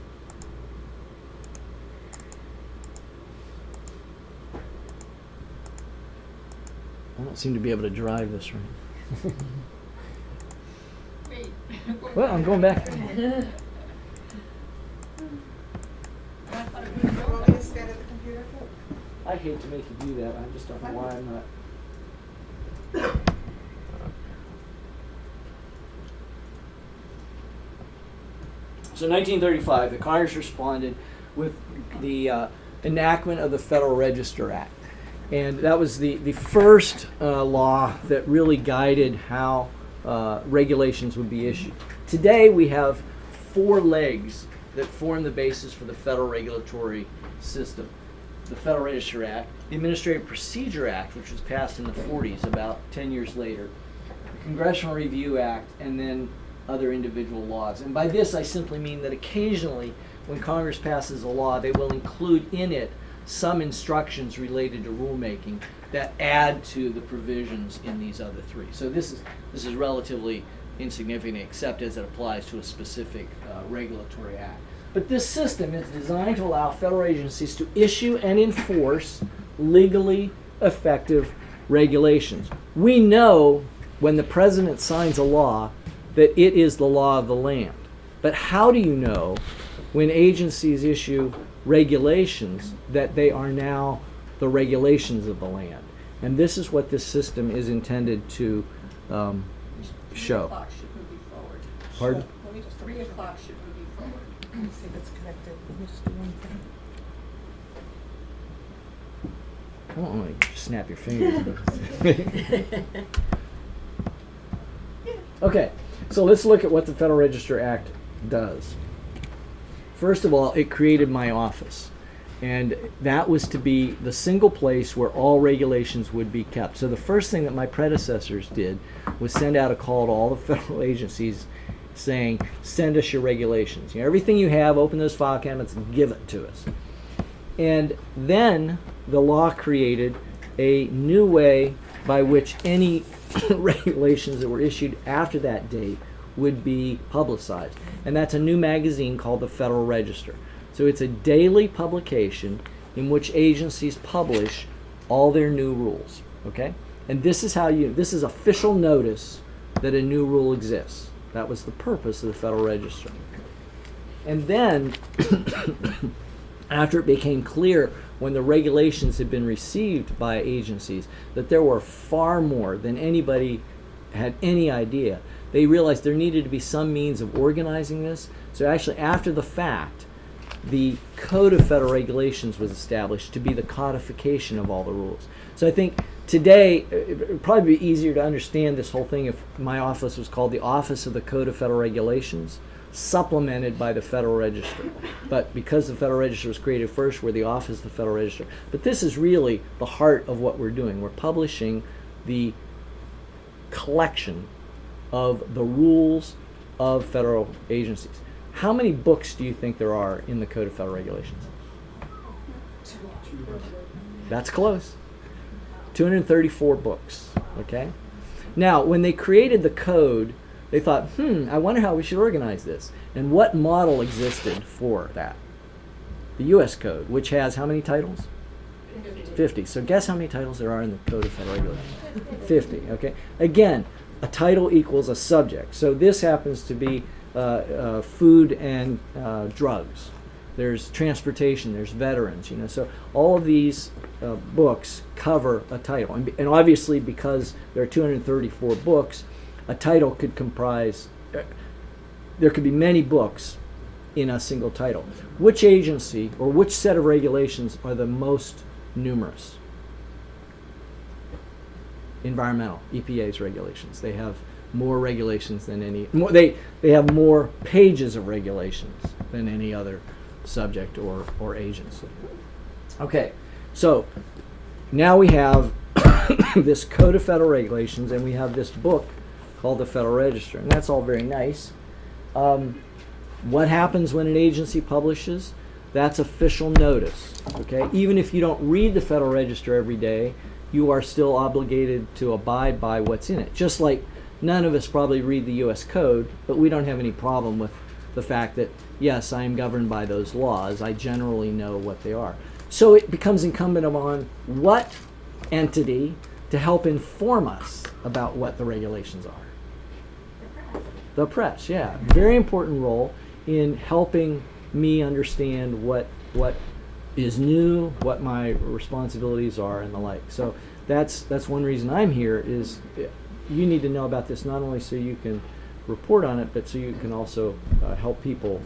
Speaker 2: I don't seem to be able to drive this right.
Speaker 7: Wait.
Speaker 2: Well, I'm going back. I hate to make you do that. I just don't know why I'm not. So 1935, the Congress responded with the enactment of the Federal Register Act. And that was the first law that really guided how regulations would be issued. Today we have 4 legs that form the basis for the federal regulatory system. The Federal Register Act, the Administrative Procedure Act, which was passed in the 40s, about 10 years later, the Congressional Review Act, and then other individual laws. And by this I simply mean that occasionally when Congress passes a law, they will include in it some instructions related to rulemaking that add to the provisions in these other 3. So this is relatively insignificant, except as it applies to a specific regulatory act. But this system is designed to allow federal agencies to issue and enforce legally effective regulations. We know when the president signs a law that it is the law of the land. But how do you know when agencies issue regulations that they are now the regulations of the land? And this is what this system is intended to show.
Speaker 7: 3 o'clock should move you forward.
Speaker 2: Pardon?
Speaker 7: 3 o'clock should move you forward. Let me see if it's connected. Let me just do one thing.
Speaker 2: I don't want to snap your fingers. Okay, so let's look at what the Federal Register Act does. First of all, it created my office, and that was to be the single place where all regulations would be kept. So the first thing that my predecessors did was send out a call to all the federal agencies saying, send us your regulations. You know, everything you have, open those file cabinets and give it to us. And then the law created a new way by which any regulations that were issued after that date would be publicized. And that's a new magazine called the Federal Register. So it's a daily publication in which agencies publish all their new rules, okay? And this is official notice that a new rule exists. That was the purpose of the Federal Register. And then, after it became clear when the regulations had been received by agencies that there were far more than anybody had any idea, they realized there needed to be some means of organizing this. So actually, after the fact, the Code of Federal Regulations was established to be the codification of all the rules. So I think today, it would probably be easier to understand this whole thing if my office was called the Office of the Code of Federal Regulations, supplemented by the Federal Register. But because the Federal Register was created first, we're the Office of the Federal Register. But this is really the heart of what we're doing. We're publishing the collection of the rules of federal agencies. How many books do you think there are in the Code of Federal Regulations? That's close. 234 books, okay? Now, when they created the code, they thought, I wonder how we should organize this. And what model existed for that? The U.S. Code, which has how many titles? 50. So guess how many titles there are in the Code of Federal Regulations? 50, okay? Again, a title equals a subject. So this happens to be food and drugs. There's transportation, there's veterans, so all of these books cover a title. And obviously, because there are 234 books, a title could comprise, there could be many books in a single title. Which agency or which set of regulations are the most numerous? Environmental, EPA's regulations. They have more regulations than any, they have more pages of regulations than any other subject or agency. Okay, so now we have this Code of Federal Regulations, and we have this book called the Federal Register, and that's all very nice. What happens when an agency publishes? That's official notice, okay? Even if you don't read the Federal Register every day, you are still obligated to abide by what's in it. Just like none of us probably read the U.S. Code, but we don't have any problem with the fact that, yes, I am governed by those laws. I generally know what they are. So it becomes incumbent upon what entity to help inform us about what the regulations are? The press, yeah. Very important role in helping me understand what is new, what my responsibilities are, and the like. So that's one reason I'm here, is you need to know about this not only so you can report on it, but so you can also help people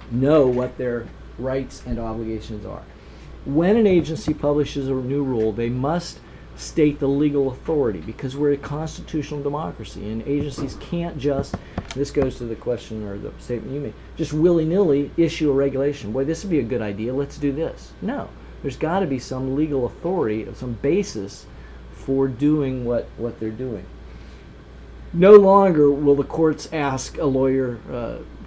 Speaker 2: know what their rights and obligations are. When an agency publishes a new rule, they must state the legal authority, because we're a constitutional democracy, and agencies can't just, this goes to the question or the statement you made, just willy-nilly issue a regulation. Boy, this would be a good idea, let's do this. No, there's got to be some legal authority, some basis for doing what they're doing. No longer will the courts ask a lawyer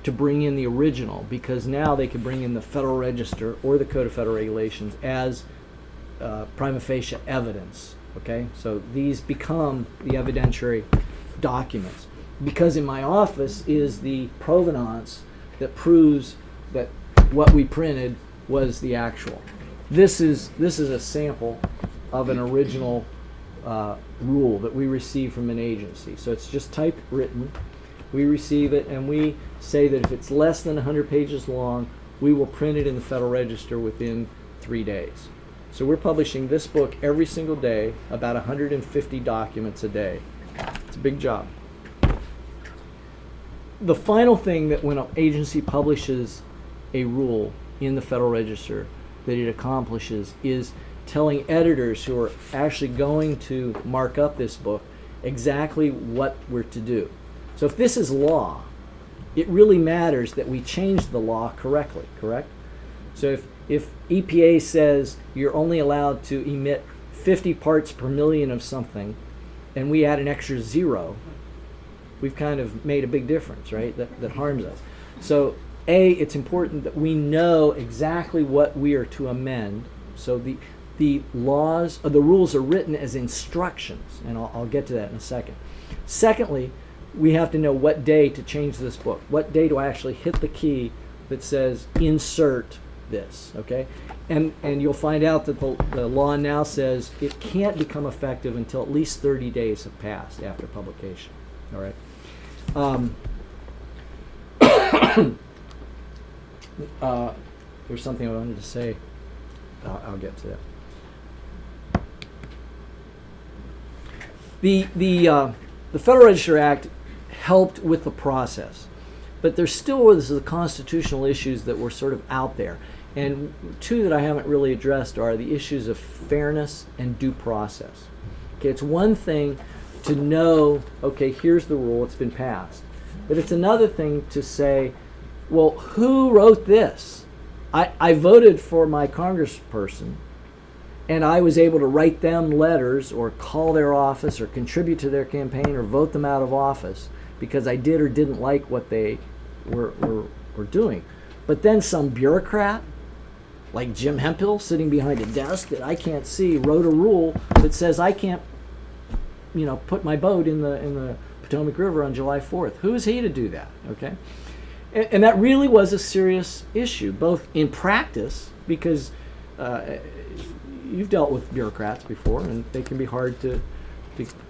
Speaker 2: to bring in the original, because now they can bring in the Federal Register or the Code of Federal Regulations as prima facie evidence. Okay, so these become the evidentiary documents, because in my office is the provenance that proves that what we printed was the actual. This is a sample of an original rule that we receive from an agency. So it's just typewritten. We receive it, and we say that if it's less than 100 pages long, we will print it in the Federal Register within 3 days. So we're publishing this book every single day, about 150 documents a day. It's a big job. The final thing that when an agency publishes a rule in the Federal Register that it accomplishes is telling editors who are actually going to mark up this book exactly what we're to do. So if this is law, it really matters that we change the law correctly, correct? So if EPA says you're only allowed to emit 50 parts per million of something, and we add an extra 0, we've kind of made a big difference, right? That harms us. So it's important that we know exactly what we are to amend. So the laws, or the rules are written as instructions, and I'll get to that in a second. Secondly, we have to know what day to change this book. What day do I actually hit the key that says insert this, okay? And you'll find out that the law now says it can't become effective until at least 30 days have passed after publication, all right? There's something I wanted to say. I'll get to that. The Federal Register Act helped with the process, but there still was the constitutional issues that were sort of out there. And two that I haven't really addressed are the issues of fairness and due process. Okay, it's one thing to know, okay, here's the rule, it's been passed. But it's another thing to say, well, who wrote this? I voted for my congressperson, and I was able to write them letters or call their office or contribute to their campaign or vote them out of office because I did or didn't like what they were doing. But then some bureaucrat, like Jim Hemphill, sitting behind a desk that I can't see, wrote a rule that says I can't, put my boat in the Potomac River on July 4th. Who is he to do that? Okay, and that really was a serious issue, both in practice, because you've dealt with bureaucrats before, and they can be hard to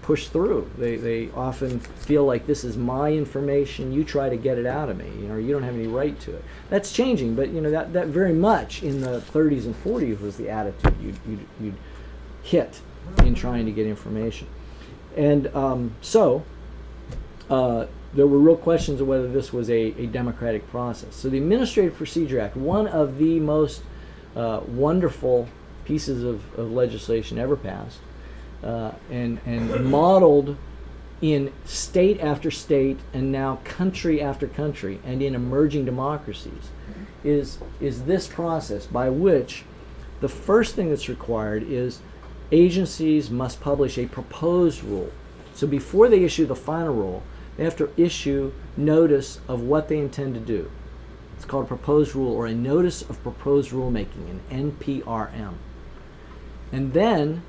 Speaker 2: push through. They often feel like this is my information, you try to get it out of me, or you don't have any right to it. That's changing, but that very much in the 30s and 40s was the attitude you'd hit in trying to get information. And there were real questions of whether this was a democratic process. So the Administrative Procedure Act, one of the most wonderful pieces of legislation ever passed, and modeled in state after state and now country after country and in emerging democracies, is this process by which the first thing that's required is agencies must publish a proposed rule. So before they issue the final rule, they have to issue notice of what they intend to do. It's called a proposed rule, or a notice of proposed rulemaking, an NPRM. And then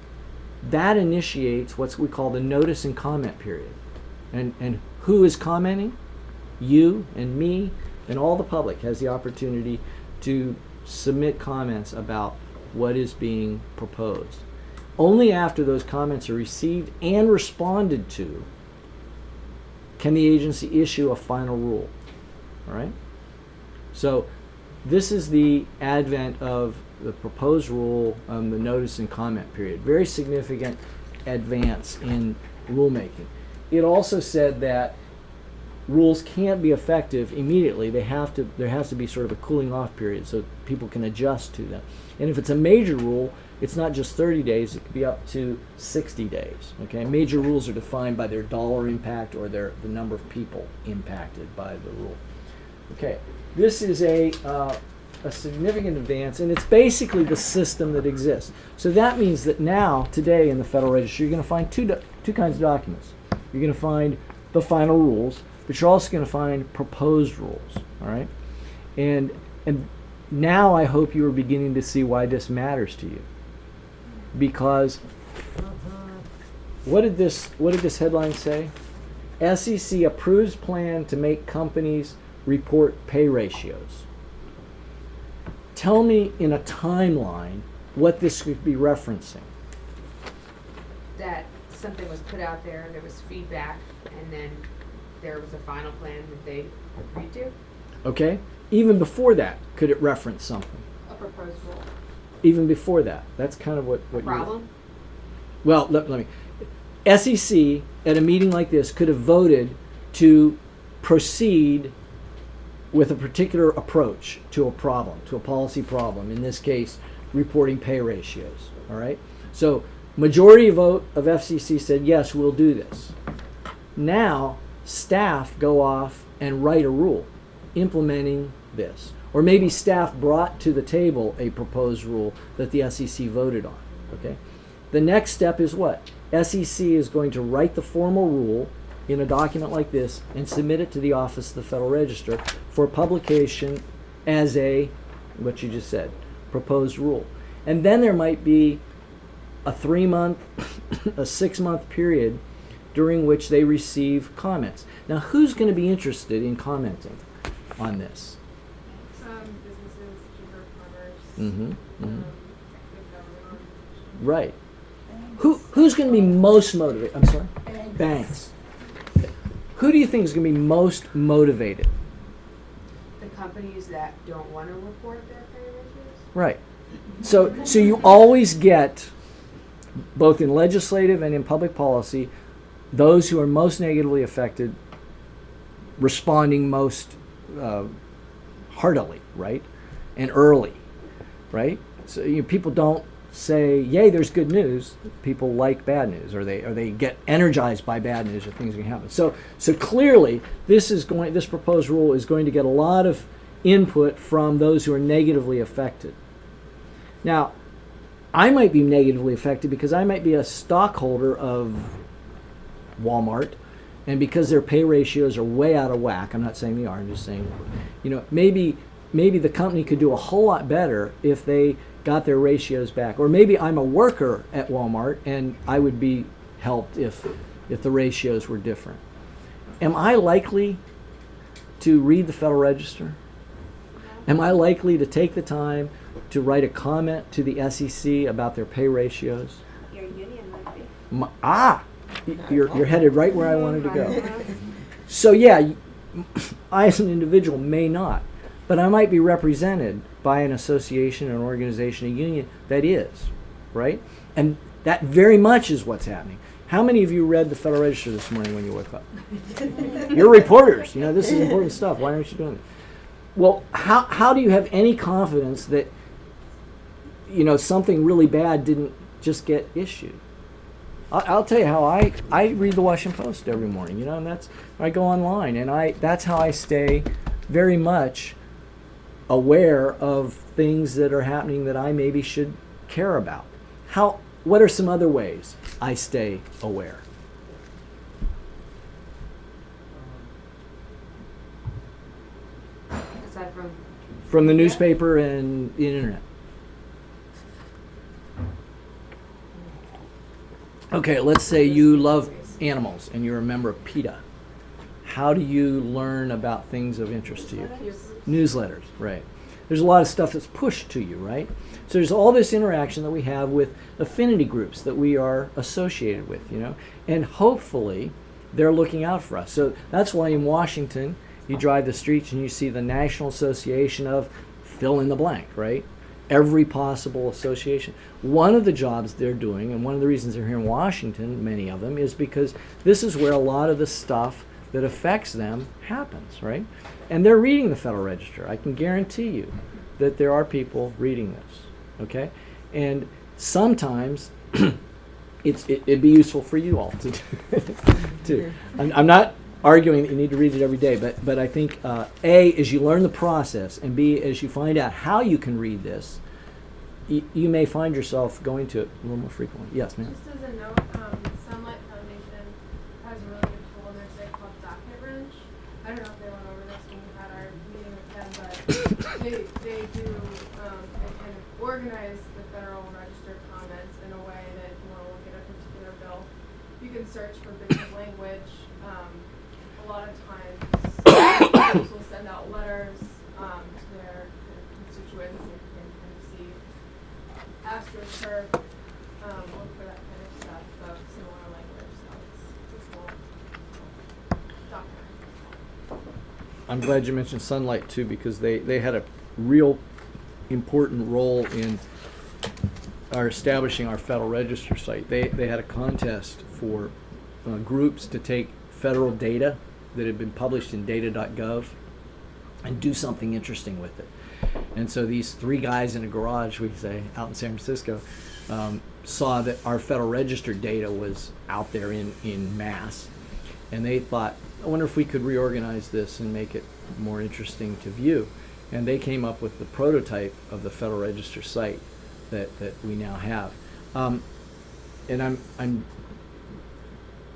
Speaker 2: that initiates what we call the notice and comment period. And who is commenting? You and me and all the public has the opportunity to submit comments about what is being proposed. Only after those comments are received and responded to can the agency issue a final rule. All right? So this is the advent of the proposed rule, the notice and comment period. Very significant advance in rulemaking. It also said that rules can't be effective immediately. There has to be sort of a cooling off period so people can adjust to them. And if it's a major rule, it's not just 30 days, it could be up to 60 days. Okay, major rules are defined by their dollar impact or the number of people impacted by the rule. Okay, this is a significant advance, and it's basically the system that exists. So that means that now, today in the Federal Register, you're going to find two kinds of documents. You're going to find the final rules, but you're also going to find proposed rules. All right, and now I hope you are beginning to see why this matters to you. Because what did this headline say? SEC approves plan to make companies report pay ratios. Tell me in a timeline what this could be referencing.
Speaker 12: That something was put out there, there was feedback, and then there was a final plan that they agreed to.
Speaker 2: Okay? Even before that, could it reference something?
Speaker 12: A proposed rule.
Speaker 2: Even before that. That's kind of what
Speaker 12: Problem?
Speaker 2: Well, let me. SEC, at a meeting like this, could have voted to proceed with a particular approach to a problem, to a policy problem. In this case, reporting pay ratios. All right? So, majority vote of FCC said, yes, we'll do this. Now, staff go off and write a rule implementing this. Or maybe staff brought to the table a proposed rule that the SEC voted on. Okay? The next step is what? SEC is going to write the formal rule in a document like this and submit it to the Office of the Federal Register for publication as a, what you just said, proposed rule. And then there might be a 3-month, a 6-month period during which they receive comments. Now, who's going to be interested in commenting on this?
Speaker 6: Businesses, chamber of commerce.
Speaker 2: Mm-hmm. Mm-hmm.
Speaker 6: Big government.
Speaker 2: Right. Who's going to be most motivated? I'm sorry? Banks. Who do you think is going to be most motivated?
Speaker 12: The companies that don't want to report their pay ratios?
Speaker 2: Right. So you always get, both in legislative and in public policy, those who are most negatively affected responding most heartily, right? And early. right? So people don't say, "Yay, there's good news." People like bad news, or they get energized by bad news, or things can happen. So clearly, this proposed rule is going to get a lot of input from those who are negatively affected. Now, I might be negatively affected because I might be a stockholder of Walmart, and because their pay ratios are way out of whack. I'm not saying they are. I'm just saying, maybe the company could do a whole lot better if they got their ratios back. Or maybe I'm a worker at Walmart and I would be helped if the ratios were different. Am I likely to read the Federal Register? Am I likely to take the time to write a comment to the SEC about their pay ratios?
Speaker 8: Your union might be.
Speaker 2: You're headed right where I wanted to go. So yeah, I as an individual may not, but I might be represented by an association, an organization, a union that is, right? And that very much is what's happening. How many of you read the Federal Register this morning when you woke up? You're reporters. This is important stuff. Why aren't you doing it? Well, how do you have any confidence that something really bad didn't just get issued? I'll tell you how I read the Washington Post every morning, and that's I go online, and that's how I stay very much aware of things that are happening that I maybe should care about. What are some other ways I stay aware?
Speaker 9: Aside
Speaker 2: from the newspaper and the internet. Okay, let's say you love animals and you're a member of PETA. How do you learn about things of interest to you? Newsletters, right. There's a lot of stuff that's pushed to you, right? So there's all this interaction that we have with affinity groups that we are associated with, and hopefully they're looking out for us. So that's why in Washington, you drive the streets and you see the National Association of fill in the blank, right? Every possible association. One of the jobs they're doing, and one of the reasons they're here in Washington, many of them, is because this is where a lot of the stuff that affects them happens, right? And they're reading the Federal Register. I can guarantee you that there are people reading this, okay? And sometimes it'd be useful for you all to do. I'm not arguing that you need to read it every day, but I think A, as you learn the process, and B, as you find out how you can read this, you may find yourself going to it a little more frequently. Yes, ma'am.
Speaker 6: Just as a note, Sunlight Foundation has a really good tool on their site called Docket Wrench. I don't know if they went over this when we had our meeting with them, but they do and kind of organize the Federal Register comments in a way that if you want to look at a particular bill, you can search for bits of language. A lot of times, schools will send out letters to their constituents and see AstroTurf, look for that kind of stuff, but similar language, so it's a cool document.
Speaker 2: I'm glad you mentioned Sunlight too, because they had a real important role in our establishing our Federal Register site. They had a contest for groups to take federal data that had been published in data.gov and do something interesting with it. And so these three guys in a garage, we say, out in San Francisco, saw that our Federal Register data was out there in mass. And they thought, I wonder if we could reorganize this and make it more interesting to view. And they came up with the prototype of the Federal Register site that we now have. And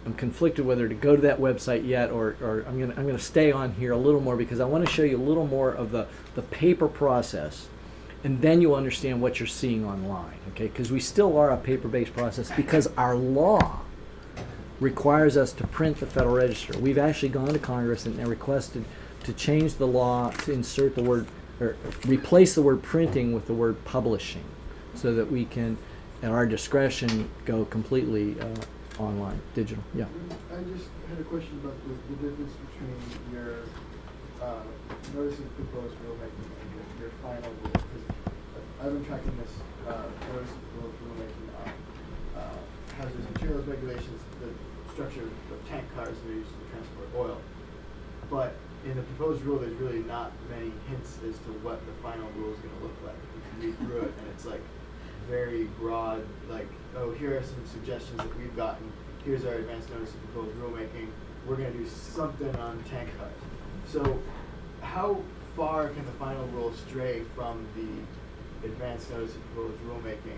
Speaker 2: I'm conflicted whether to go to that website yet, or I'm gonna stay on here a little more, because I want to show you a little more of the paper process, and then you'll understand what you're seeing online, okay? Because we still are a paper-based process because our law requires us to print the Federal Register. We've actually gone to Congress and requested to change the law to insert the word, or replace the word printing with the word publishing, so that we can, at our discretion, go completely online, digital. Yeah.
Speaker 4: I just had a question about the difference between your notice of proposed rulemaking and your final rule. Because I've been tracking this notice of proposed rulemaking on hazardous materials regulations, the structure of tank cars that are used to transport oil. But in the proposed rule, there's really not many hints as to what the final rule is going to look like. You can read through it, and it's like very broad, like, oh, here are some suggestions that we've gotten. Here's our advance notice of proposed rulemaking. We're going to do something on tank cars. So how far can the final rule stray from the advance notice of proposed rulemaking?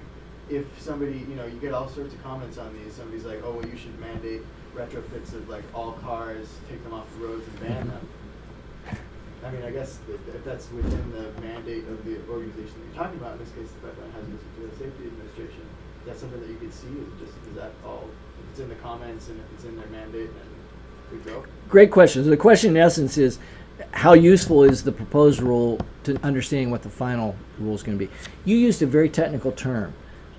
Speaker 4: If somebody, you know, you get all sorts of comments on these. Somebody's like, oh, well, you should mandate retrofits of like all cars, take them off the roads and ban them. I mean, I guess if that's within the mandate of the organization that you're talking about, in this case, the Pipeline Hazardous Materials Safety Administration, that's something that you could see. Is that all? If it's in the comments and if it's in their mandate, then we go.
Speaker 2: Great question. So the question in essence is, how useful is the proposed rule to understanding what the final rule is going to be? You used a very technical term,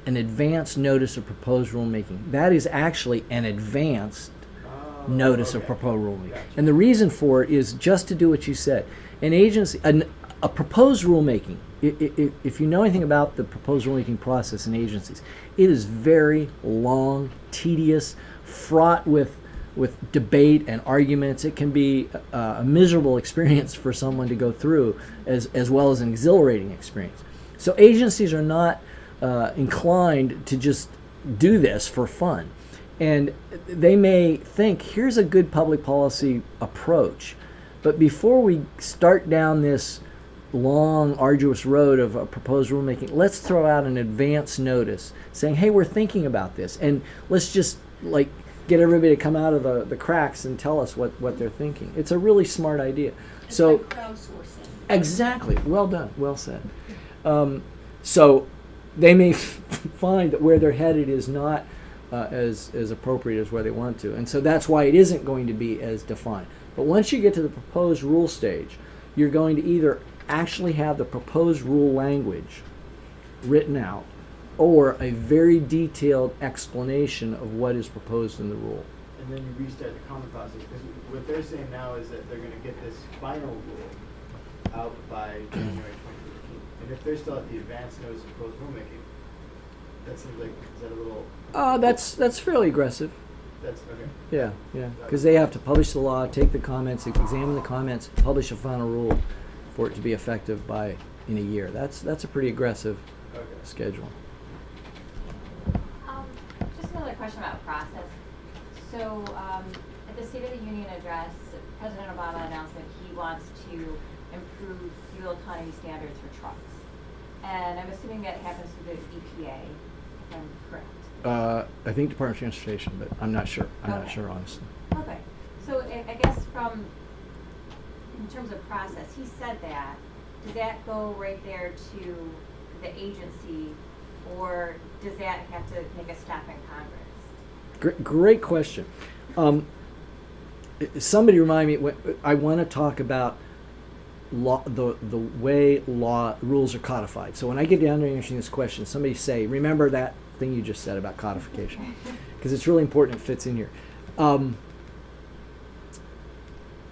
Speaker 2: an advance notice of proposed rulemaking. That is actually an advanced notice of proposed rulemaking.
Speaker 4: Gotcha.
Speaker 2: And the reason for it is just to do what you said. An agency, a proposed rulemaking, if you know anything about the proposed rulemaking process in agencies, it is very long, tedious, fraught with debate and arguments. It can be a miserable experience for someone to go through, as well as an exhilarating experience. So agencies are not inclined to just do this for fun. And they may think, here's a good public policy approach. But before we start down this long, arduous road of a proposed rulemaking, let's throw out an advance notice saying, hey, we're thinking about this. And let's just get everybody to come out of the cracks and tell us what they're thinking. It's a really smart idea.
Speaker 7: It's
Speaker 2: So
Speaker 7: like crowdsourcing.
Speaker 2: exactly. Well done. Well said. So they may find that where they're headed is not as appropriate as where they want to. And so that's why it isn't going to be as defined. But once you get to the proposed rule stage, you're going to either actually have the proposed rule language written out or a very detailed explanation of what is proposed in the rule.
Speaker 4: And then you restart the comment process, because what they're saying now is that they're going to get this final rule out by January 2015. And if they're still at the advance notice of proposed rulemaking, that seems like, is that a little...
Speaker 2: That's fairly aggressive.
Speaker 4: That's okay.
Speaker 2: Yeah, because they have to publish the law, take the comments, examine the comments, publish a final rule for it to be effective in a year. That's a pretty aggressive schedule.
Speaker 9: Just another question about process. So at the State of the Union address, President Obama announced that he wants to improve fuel economy standards for trucks. And I'm assuming that happens through the EPA, if I'm correct.
Speaker 2: I think Department of Transportation, but I'm not sure. I'm not
Speaker 9: Okay.
Speaker 2: sure, honestly.
Speaker 9: Okay, so I guess in terms of process, he said that, does that go right there to the agency, or does that have to make a stop in Congress?
Speaker 2: Great question. Somebody remind me, I want to talk about law, the way law rules are codified. So when I get down to answering this question, somebody say, remember that thing you just said about codification, because it's really important. It fits in here.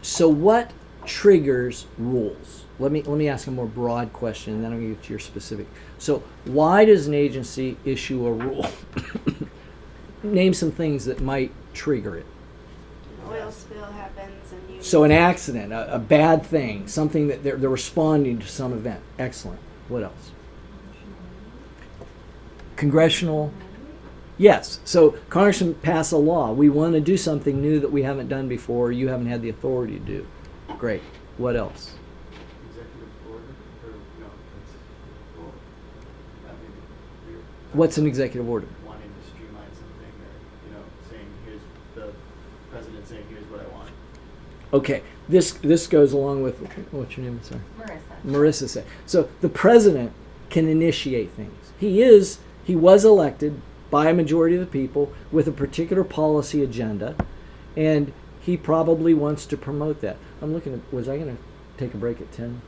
Speaker 2: So what triggers rules? Let me ask a more broad question, and then I'm going to get to your specific. So why does an agency issue a rule? Name some things that might trigger it.
Speaker 8: An oil spill happens and you...
Speaker 2: So an accident, a bad thing, something that they're responding to some event. Excellent. What else? Congressional. Yes. So Congressman pass a law. We want to do something new that we haven't done before, you haven't had the authority to do. Great. What else?
Speaker 4: Executive order? Or, no, that's... Well, that may be weird.
Speaker 2: What's an executive order?
Speaker 4: Wanting to streamline something, or, saying, here's the president saying, here's what I want.
Speaker 2: Okay. This goes along with, what's your name? Sorry.
Speaker 9: Marissa.
Speaker 2: Marissa said. So the president can initiate things. He was elected by a majority of the people with a particular policy agenda, and he probably wants to promote that. I'm looking at, was I going to take a break at 10?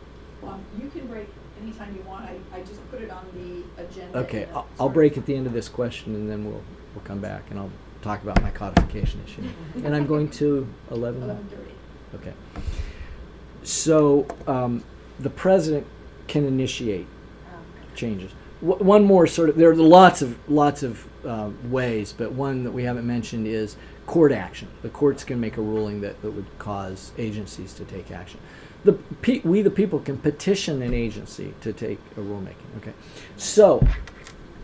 Speaker 1: You can break anytime you want. I just put it on the agenda.
Speaker 2: Okay,
Speaker 1: in the
Speaker 2: I'll
Speaker 1: sort
Speaker 2: break at the end of this question, and then we'll come back, and I'll talk about my codification issue. And I'm going to 11?
Speaker 1: 11:30.
Speaker 2: Okay. So the president can initiate changes. one more sort of, there are lots of ways, but one that we haven't mentioned is court action. The courts can make a ruling that would cause agencies to take action. We the people can petition an agency to take a rulemaking. Okay, so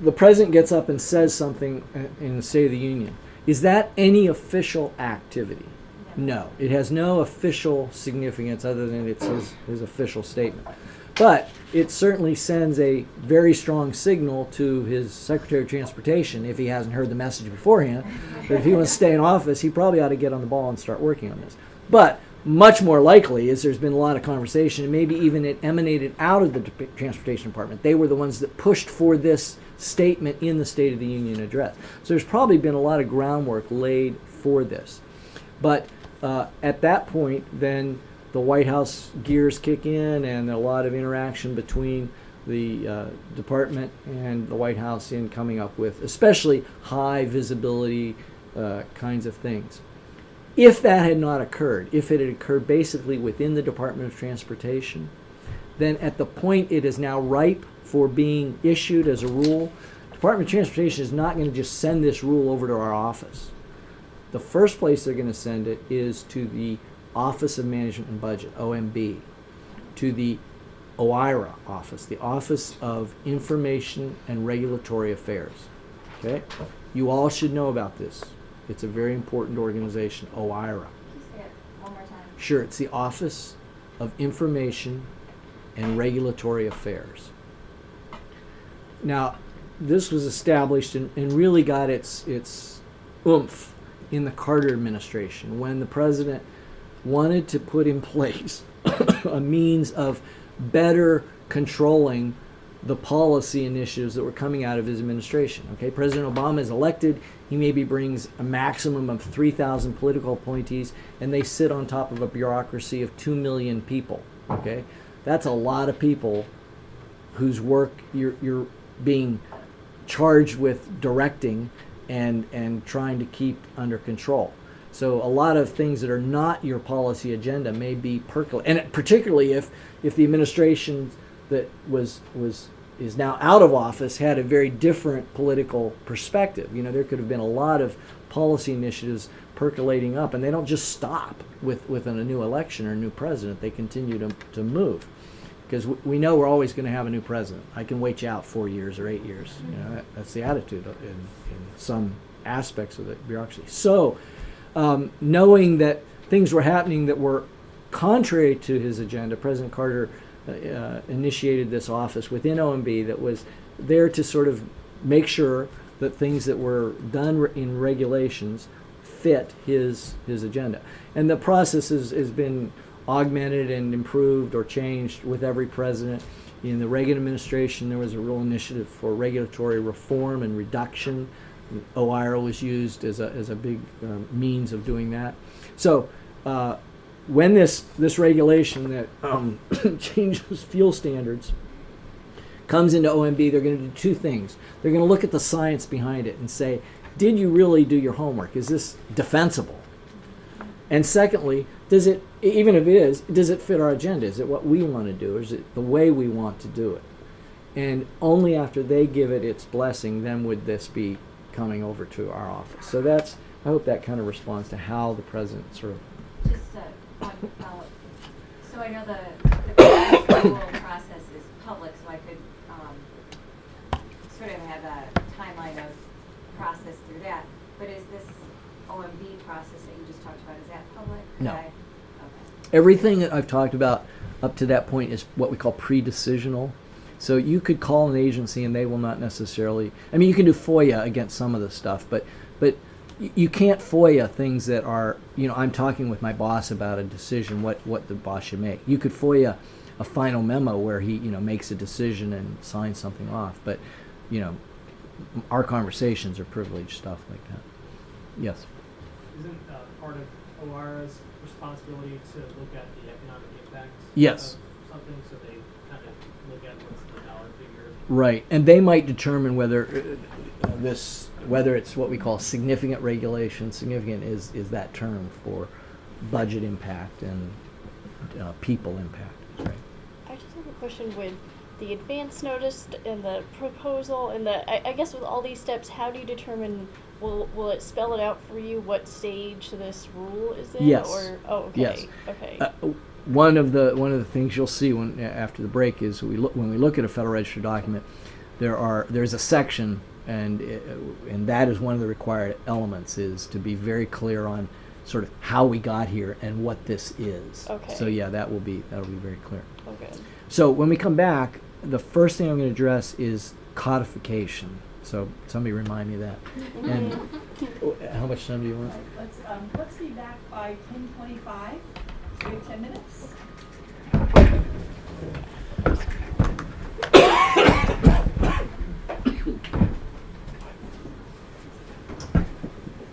Speaker 2: the president gets up and says something in the State of the Union. Is that any official activity? No, it has no official significance other than it's his official statement. But it certainly sends a very strong signal to his Secretary of Transportation if he hasn't heard the message beforehand. But if he wants to stay in office, he probably ought to get on the ball and start working on this. But much more likely is there's been a lot of conversation, and maybe even it emanated out of the Transportation Department. They were the ones that pushed for this statement in the State of the Union address. So there's probably been a lot of groundwork laid for this. But at that point, then the White House gears kick in, and a lot of interaction between the department and the White House in coming up with especially high visibility kinds of things. If that had not occurred, if it had occurred basically within the Department of Transportation, then at the point it is now ripe for being issued as a rule, Department of Transportation is not going to just send this rule over to our office. The first place they're going to send it is to the Office of Management and Budget, OMB, to the OIRA office, the Office of Information and Regulatory Affairs. Okay? You all should know about this. It's a very important organization, OIRA.
Speaker 9: Can you say it one more time?
Speaker 2: Sure, it's the Office of Information and Regulatory Affairs. Now, this was established and really got its oomph in the Carter administration when the president wanted to put in place a means of better controlling the policy initiatives that were coming out of his administration. Okay, President Obama is elected. He maybe brings a maximum of 3,000 political appointees, and they sit on top of a bureaucracy of 2 million people. Okay, that's a lot of people whose work you're being charged with directing and trying to keep under control. So a lot of things that are not your policy agenda may be percolating, and particularly if the administration that is now out of office had a very different political perspective. You know, there could have been a lot of policy initiatives percolating up, and they don't just stop within a new election or a new president. They continue to move, because we know we're always going to have a new president. I can wait you out 4 years or 8 years. You know, that's the attitude in some aspects of the bureaucracy. So knowing that things were happening that were contrary to his agenda, President Carter initiated this office within OMB that was there to sort of make sure that things that were done in regulations fit his agenda. And the process has been augmented and improved or changed with every president. In the Reagan administration, there was a real initiative for regulatory reform and reduction. OIRA was used as a big means of doing that. So when this regulation that changes fuel standards comes into OMB, they're going to do two things. They're going to look at the science behind it and say, did you really do your homework? Is this defensible? And secondly, does it, even if it is, does it fit our agenda? Is it what we want to do? Or is it the way we want to do it? And only after they give it its blessing, then would this be coming over to our office. So that's, I hope that kind of responds to how the president sort of...
Speaker 9: Just one follow-up. So I know the approval process is public, so I could sort of have a timeline of process through that. But is this OMB process that you just talked about, is that public?
Speaker 2: No.
Speaker 9: Okay.
Speaker 2: Everything that I've talked about up to that point is what we call pre-decisional. So you could call an agency and they will not necessarily, I mean, you can do FOIA against some of the stuff, but you can't FOIA things that are, you know, I'm talking with my boss about a decision, what the boss should make. You could FOIA a final memo where he, you know, makes a decision and signs something off, but, you know, our conversations are privileged stuff like that. Yes?
Speaker 3: Isn't part of OIRA's responsibility to look at the economic impact
Speaker 2: Yes.
Speaker 3: of something, so they kind of look at what's the dollar figure?
Speaker 2: Right, and they might determine whether whether it's what we call significant regulation. Significant is that term for budget impact and people impact. Right.
Speaker 11: I just have a question with the advance notice and the proposal and I guess with all these steps, how do you determine, will it spell it out for you what stage this rule is in?
Speaker 2: Yes.
Speaker 11: Or, oh, okay.
Speaker 2: Yes.
Speaker 11: Okay.
Speaker 2: One of the things you'll see after the break is when we look at a Federal Register document, there's a section, and that is one of the required elements, is to be very clear on sort of how we got here and what this is.
Speaker 11: Okay.
Speaker 2: So yeah, that'll be very clear.
Speaker 11: Okay.
Speaker 2: So when we come back, the first thing I'm going to address is codification. So somebody remind me of that. And how much time do you want?
Speaker 1: Let's be back by 10:25. So we have 10 minutes.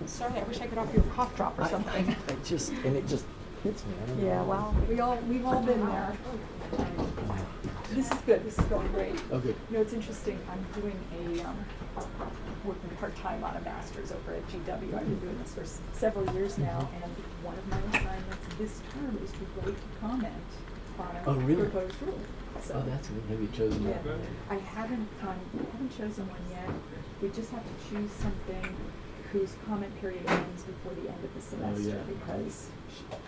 Speaker 1: Sorry, I wish I could offer you a cough drop or something.
Speaker 2: It just hits me. I don't know.
Speaker 1: Yeah, well, we've all been there. This is good. This is going great.
Speaker 2: Oh, good.
Speaker 1: You know, it's interesting. I'm doing working part-time on a master's over at GW. I've been doing this for several years now, and one of my assignments this term is to write a comment on a proposed rule. So,
Speaker 2: That's good. Have you chosen
Speaker 1: yeah,
Speaker 2: that?
Speaker 1: I haven't chosen one yet. We just have to choose something whose comment period ends before the end of the semester because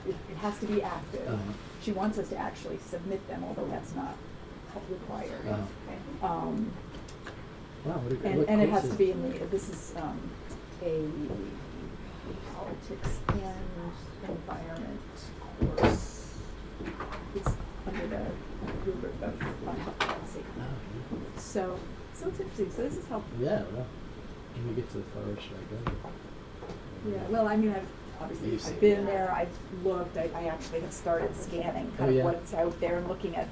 Speaker 1: it has to be active. She wants us to actually submit them, although that's not required.
Speaker 2: Wow,
Speaker 1: And it has to be this is a politics and environment course. It's under the rubric of health policy. So it's interesting. So this is helpful.
Speaker 2: Yeah, well, when we get to the far right, should I go?
Speaker 1: Yeah, well, I mean, I've been there, I've looked, I actually have started scanning kind of what's out there and looking at,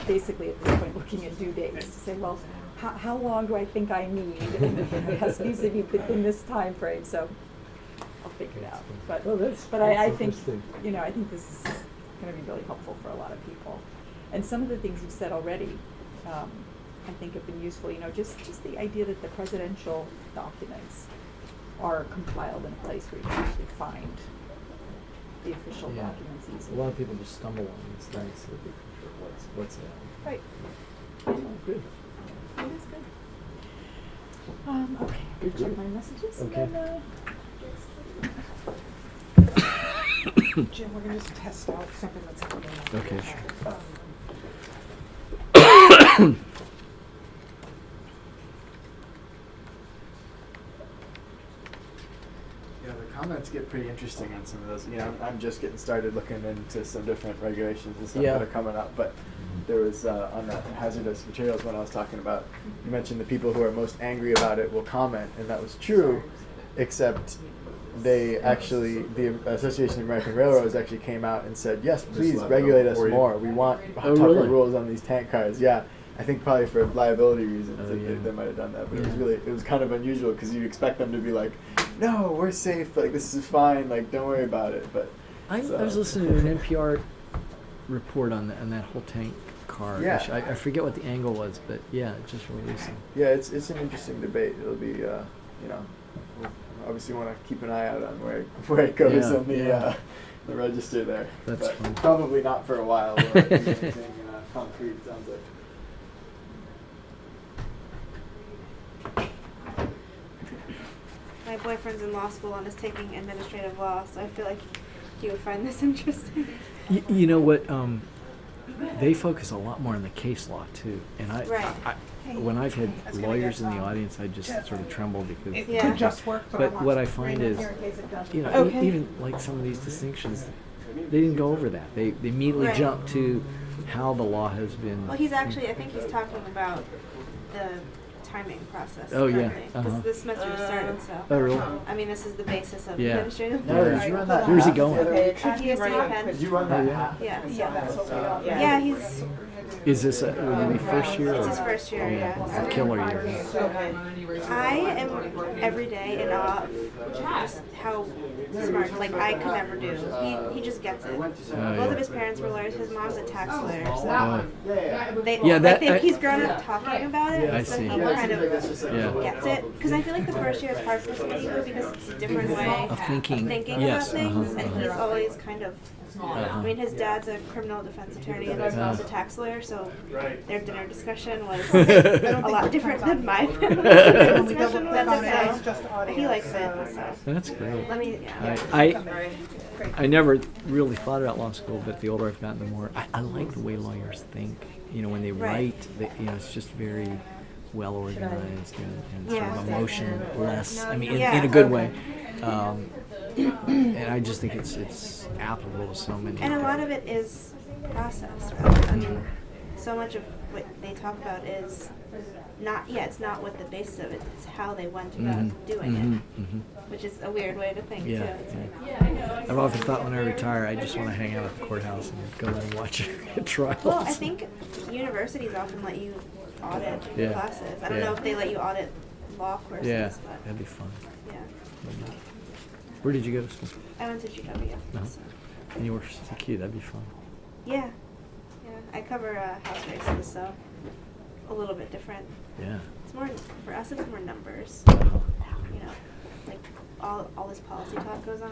Speaker 1: basically at this point, looking at due dates to say, well, how long do I think I need? And it has to be within this time frame, so I'll figure it out. But I think, I think this is going to be really helpful for a lot of people. And some of the things you've said already, I think have been useful, just the idea that the presidential documents are compiled in a place where you can actually find the official documents easily.
Speaker 2: A lot of people just stumble on these things so they can figure what's there.
Speaker 1: Right.
Speaker 2: Good.
Speaker 1: It is good. Okay,
Speaker 2: Good,
Speaker 1: check
Speaker 2: good.
Speaker 1: my messages.
Speaker 2: Okay.
Speaker 1: And then,
Speaker 7: Jim, we're gonna just test out something that's happening.
Speaker 2: Okay, sure.
Speaker 4: Yeah, the comments get pretty interesting on some of those. I'm just getting started looking into some different regulations and stuff that are coming up. But there was on the hazardous materials one I was talking about, you mentioned the people who are most angry about it will comment, and that was true, except they actually, the Association of American Railroads actually came out and said, yes, please regulate us more. We want tougher rules on these tank cars. Yeah. I think probably for liability reasons they might have done that, but it was kind of unusual because you'd expect them to be like, no, we're safe, like this is fine, like don't worry about it. But
Speaker 2: I was listening to an NPR report on that whole tank car.
Speaker 4: Yeah.
Speaker 2: I forget what the angle was, but it's just releasing.
Speaker 4: Yeah, it's an interesting debate. It'll be we'll obviously want to keep an eye out on where it goes on the register there.
Speaker 2: That's
Speaker 4: but
Speaker 2: fun.
Speaker 4: probably not for a while. Anything concrete sounds like.
Speaker 8: My boyfriend's in law school and is taking administrative law, so I feel like he would find this interesting.
Speaker 2: You know what? They focus a lot more on the case law too, and when I've had lawyers in the audience, I just sort of tremble because.
Speaker 7: It could just work,
Speaker 2: But what I find is, even like some of these distinctions, they didn't go over that. They immediately jump to how the law has been.
Speaker 8: Well, I think he's talking about the timing process.
Speaker 2: Oh, yeah.
Speaker 8: Because the semester just started, so.
Speaker 2: Oh, really?
Speaker 8: I mean, this is the basis of
Speaker 2: Yeah.
Speaker 8: administrative
Speaker 4: No,
Speaker 8: law.
Speaker 4: did you run that?
Speaker 2: Where's he going?
Speaker 8: He has to pen.
Speaker 4: Did you run that?
Speaker 8: Yeah.
Speaker 1: that's what we all.
Speaker 8: Yeah, he's.
Speaker 2: Is this will it be first year?
Speaker 8: It's
Speaker 2: or-
Speaker 8: his first year, yeah.
Speaker 2: It's a killer year.
Speaker 8: I am every day in awe of just how smart. Like I could never do. He just gets it. Both of his parents were lawyers. His mom's a tax lawyer, so he's grown up talking about it. So he kind of gets it. Because I feel like the first year is hard for some people because it's a different way
Speaker 2: Of thinking.
Speaker 8: about things, and he's always kind of. I mean, his dad's a criminal defense attorney and his mom's a tax lawyer, so their dinner discussion was a lot different than my family discussion was. So he likes it. So.
Speaker 2: That's great.
Speaker 8: Let me. Yeah.
Speaker 2: I never really thought about law school, but the older I've gotten, the more I like the way lawyers think. You know, when they write, it's just very well organized and sort of emotionless. I mean, in a good way. And I just think it's applicable to so many.
Speaker 8: And a lot of it is process, right? I mean, so much of what they talk about is not, it's not what the basis of it, it's how they went about doing it, which is a weird way to think, too. It's like,
Speaker 2: I've often thought when I retire, I just want to hang out at the courthouse and go and watch trials.
Speaker 8: well, I think universities often let you audit classes. I don't know if they let you audit law courses, but
Speaker 2: that'd be fun.
Speaker 8: yeah.
Speaker 2: Where did you go to school?
Speaker 8: I went to GW. So.
Speaker 2: And you were CQ, that'd be fun.
Speaker 8: Yeah. I cover house races, so a little bit different.
Speaker 2: Yeah.
Speaker 8: It's more, for us, it's more numbers. You know, like all this policy talk goes on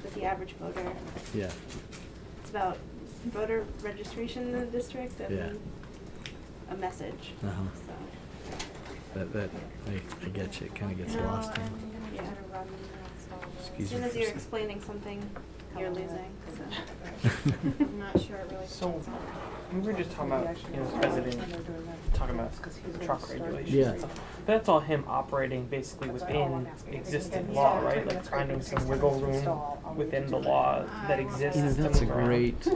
Speaker 8: with the average voter.
Speaker 2: Yeah.
Speaker 8: It's about voter registration in the district and a message. So.
Speaker 2: That I get you. It kind of gets lost in.
Speaker 8: Yeah.
Speaker 2: Excuse
Speaker 8: as soon
Speaker 2: me
Speaker 8: as
Speaker 2: for
Speaker 8: you're
Speaker 2: saying-
Speaker 8: explaining something, you're losing. So. I'm not sure it really.
Speaker 3: So, we were just talking about, the president talking about truck regulations.
Speaker 2: Yeah.
Speaker 3: And stuff. That's all him operating basically within existing law, right? Like finding some wiggle room within the law that exists.
Speaker 2: You know,
Speaker 3: to
Speaker 2: that's a
Speaker 3: move around.
Speaker 2: great.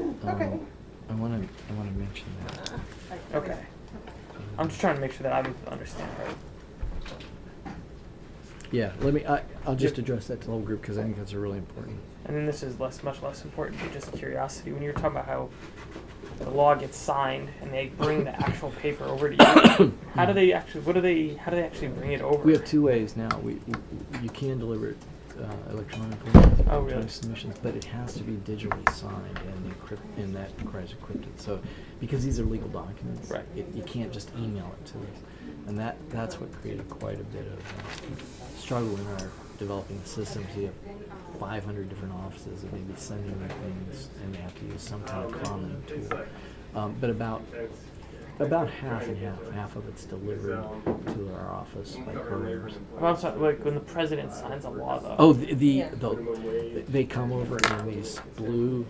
Speaker 2: I want to mention that.
Speaker 3: Okay. I'm just trying to make sure that I understand right.
Speaker 2: Yeah, I'll just address that to the whole group because I think that's a really important.
Speaker 3: And then this is much less important than just curiosity. When you're talking about how the law gets signed and they bring the actual paper over to you, how do they actually bring it over?
Speaker 2: We have two ways now. You can deliver it electronically, electronic submissions, but it has to be digitally signed and that requires encrypted. So, because these are legal documents,
Speaker 3: right.
Speaker 2: You can't just email it to us, and that's what created quite a bit of struggle in our developing the systems. You have 500 different offices that may be sending you things, and they have to use some kind of common tool. But about half and half. Half of it's delivered to our office by couriers.
Speaker 3: I'm sorry, like when the president signs a law, though.
Speaker 2: Oh, they come over in these blue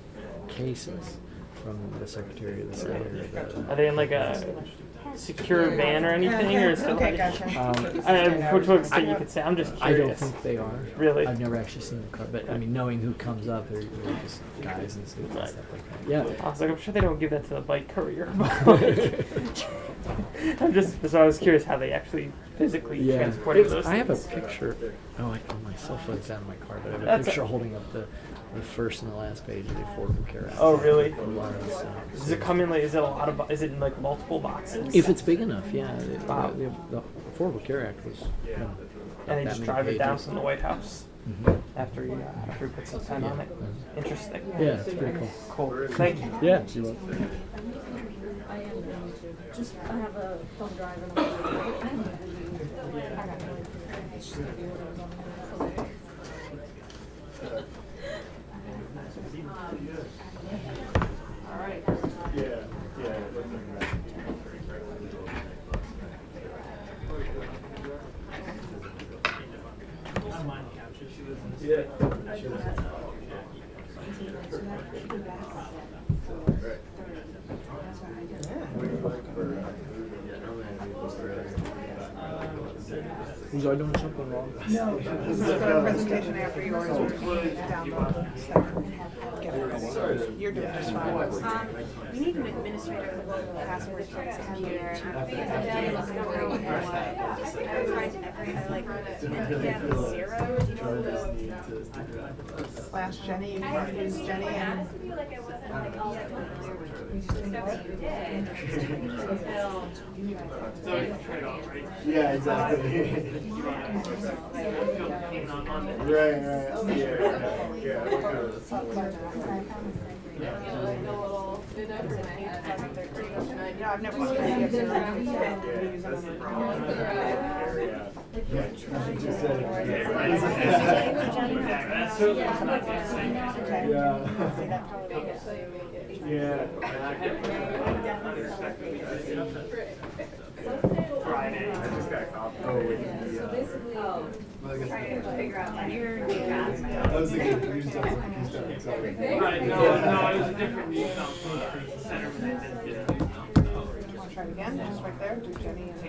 Speaker 2: cases from the Secretary of the State.
Speaker 3: Are they in like a secure van or anything, or is it like?
Speaker 7: Gotcha.
Speaker 3: I don't know which extent you could say. I'm just curious.
Speaker 2: I don't think they are.
Speaker 3: Really?
Speaker 2: I've never actually seen the car, but I mean, knowing who comes up, they're just guys in suits and stuff like that. Yeah.
Speaker 3: I was like, I'm sure they don't give that to the bike courier. So I was curious how they actually physically transported those
Speaker 2: I have a
Speaker 3: things.
Speaker 2: picture. My cell phone's down in my car, but I have a
Speaker 3: That's
Speaker 2: picture holding up the first and the last page of the Affordable Care Act.
Speaker 3: Oh, really?
Speaker 2: So,
Speaker 3: Does it come in like? Is it in like multiple boxes?
Speaker 2: if it's big enough, yeah.
Speaker 3: Wow.
Speaker 2: The Affordable Care Act was.
Speaker 3: And they just drive it down from the White House
Speaker 2: Mhm.
Speaker 3: after he puts his pen on it. Interesting.
Speaker 2: Yeah, it's pretty cool.
Speaker 3: Cool. Thank you.
Speaker 2: Yeah, you love it.
Speaker 13: I have a thumb drive and I'm
Speaker 3: All right.
Speaker 2: Was I doing something wrong?
Speaker 7: No, this is for a presentation after yours. Download stuff. Get it. You're doing just fine.
Speaker 8: We need an administrator with a password for his computer. I tried zero.
Speaker 7: Slash Jenny, you can use Jenny and.
Speaker 3: So it's a trade-off, right?
Speaker 4: Yeah, exactly. Right.
Speaker 7: Yeah, I've never seen any of them.
Speaker 3: Friday.
Speaker 4: I was thinking, you just don't
Speaker 3: Right, no, it was a different news center when they did it.
Speaker 7: Want to try it again? Just right there, do Jenny and.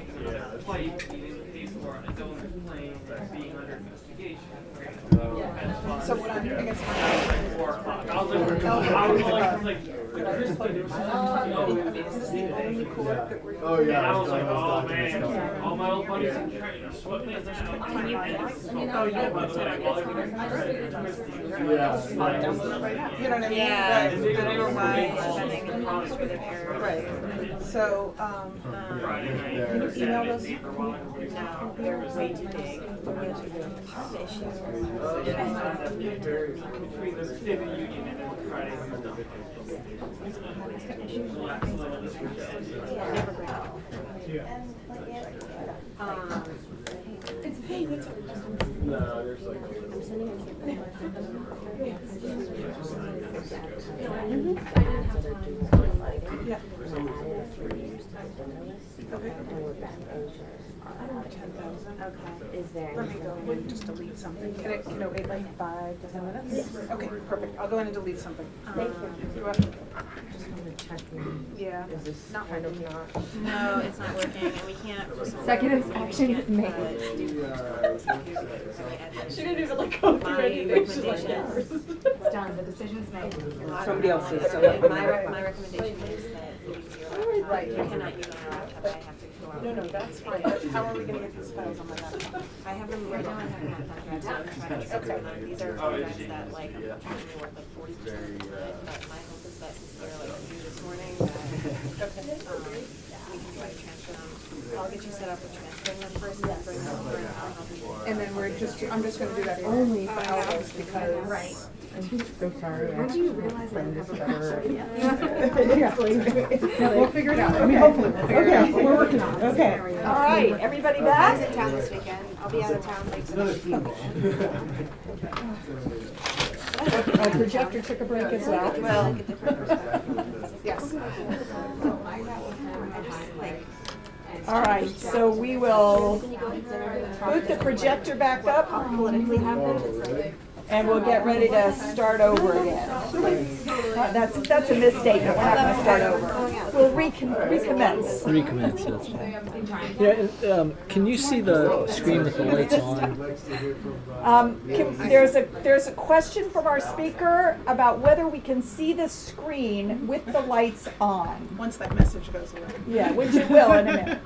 Speaker 3: Flight needing to pay for a donor plane being under investigation.
Speaker 7: So what I guess.
Speaker 3: 4 o'clock. I was like,
Speaker 4: Oh yeah.
Speaker 3: I was like, oh man, all my old buddies in training are sweating in there.
Speaker 7: Can you You know what I mean?
Speaker 8: Yeah,
Speaker 7: Right.
Speaker 8: I don't know why it's sending the promise for the error.
Speaker 7: Right. So, can you email those?
Speaker 8: No, they're way too big.
Speaker 3: Between the State of the Union and then Friday.
Speaker 7: Yeah. Okay.
Speaker 8: Is there?
Speaker 7: Let me go and just delete something. Can it wait like 5 to 10 minutes? Yes. Okay, perfect. I'll go in and delete something.
Speaker 8: Thank you.
Speaker 7: You're welcome.
Speaker 5: Just want to check in.
Speaker 7: Yeah.
Speaker 5: Is this kind of not?
Speaker 8: No, it's not working, and we can't.
Speaker 10: Second inspection made.
Speaker 11: She didn't even like go through
Speaker 8: My
Speaker 11: anything. She's like,
Speaker 8: recommendation.
Speaker 10: It's done, the decision's made.
Speaker 5: Somebody else's. So
Speaker 8: My recommendation is that you
Speaker 7: Right.
Speaker 8: You cannot use on your laptop. I have to go out.
Speaker 7: No, that's fine. But how are we going to get these files on my laptop?
Speaker 8: I have them right now. I have them on contract.
Speaker 7: Okay.
Speaker 8: These are contracts that like unfortunately work like 40% of the time. But my hope is that since they're like due this morning, that we can like transfer them. I'll get you set up with transferring them first, and then bring them over, and I'll help you.
Speaker 7: And then I'm just going to do that only for hours because.
Speaker 8: Right.
Speaker 5: I'm so sorry.
Speaker 8: When do you realize I have a
Speaker 5: better.
Speaker 7: We'll figure it out. I mean, hopefully we'll figure it out. But we're working on it.
Speaker 1: Okay, all right, everybody
Speaker 8: I was
Speaker 1: back?
Speaker 8: in town this weekend. I'll be out of town like
Speaker 1: Our projector took a break as well.
Speaker 8: Well,
Speaker 7: Yes.
Speaker 8: I just like.
Speaker 1: All right, so we will boot the projector back up
Speaker 8: Politically happen.
Speaker 1: and we'll get ready to start over again. That's a misstatement, we're not gonna start over. We'll recommence.
Speaker 2: Recommence, that's fine. Yeah, can you see the screen with the lights on?
Speaker 1: There's a question from our speaker about whether we can see the screen with the lights on.
Speaker 7: Once that message goes away.
Speaker 1: Yeah, which it will in a minute.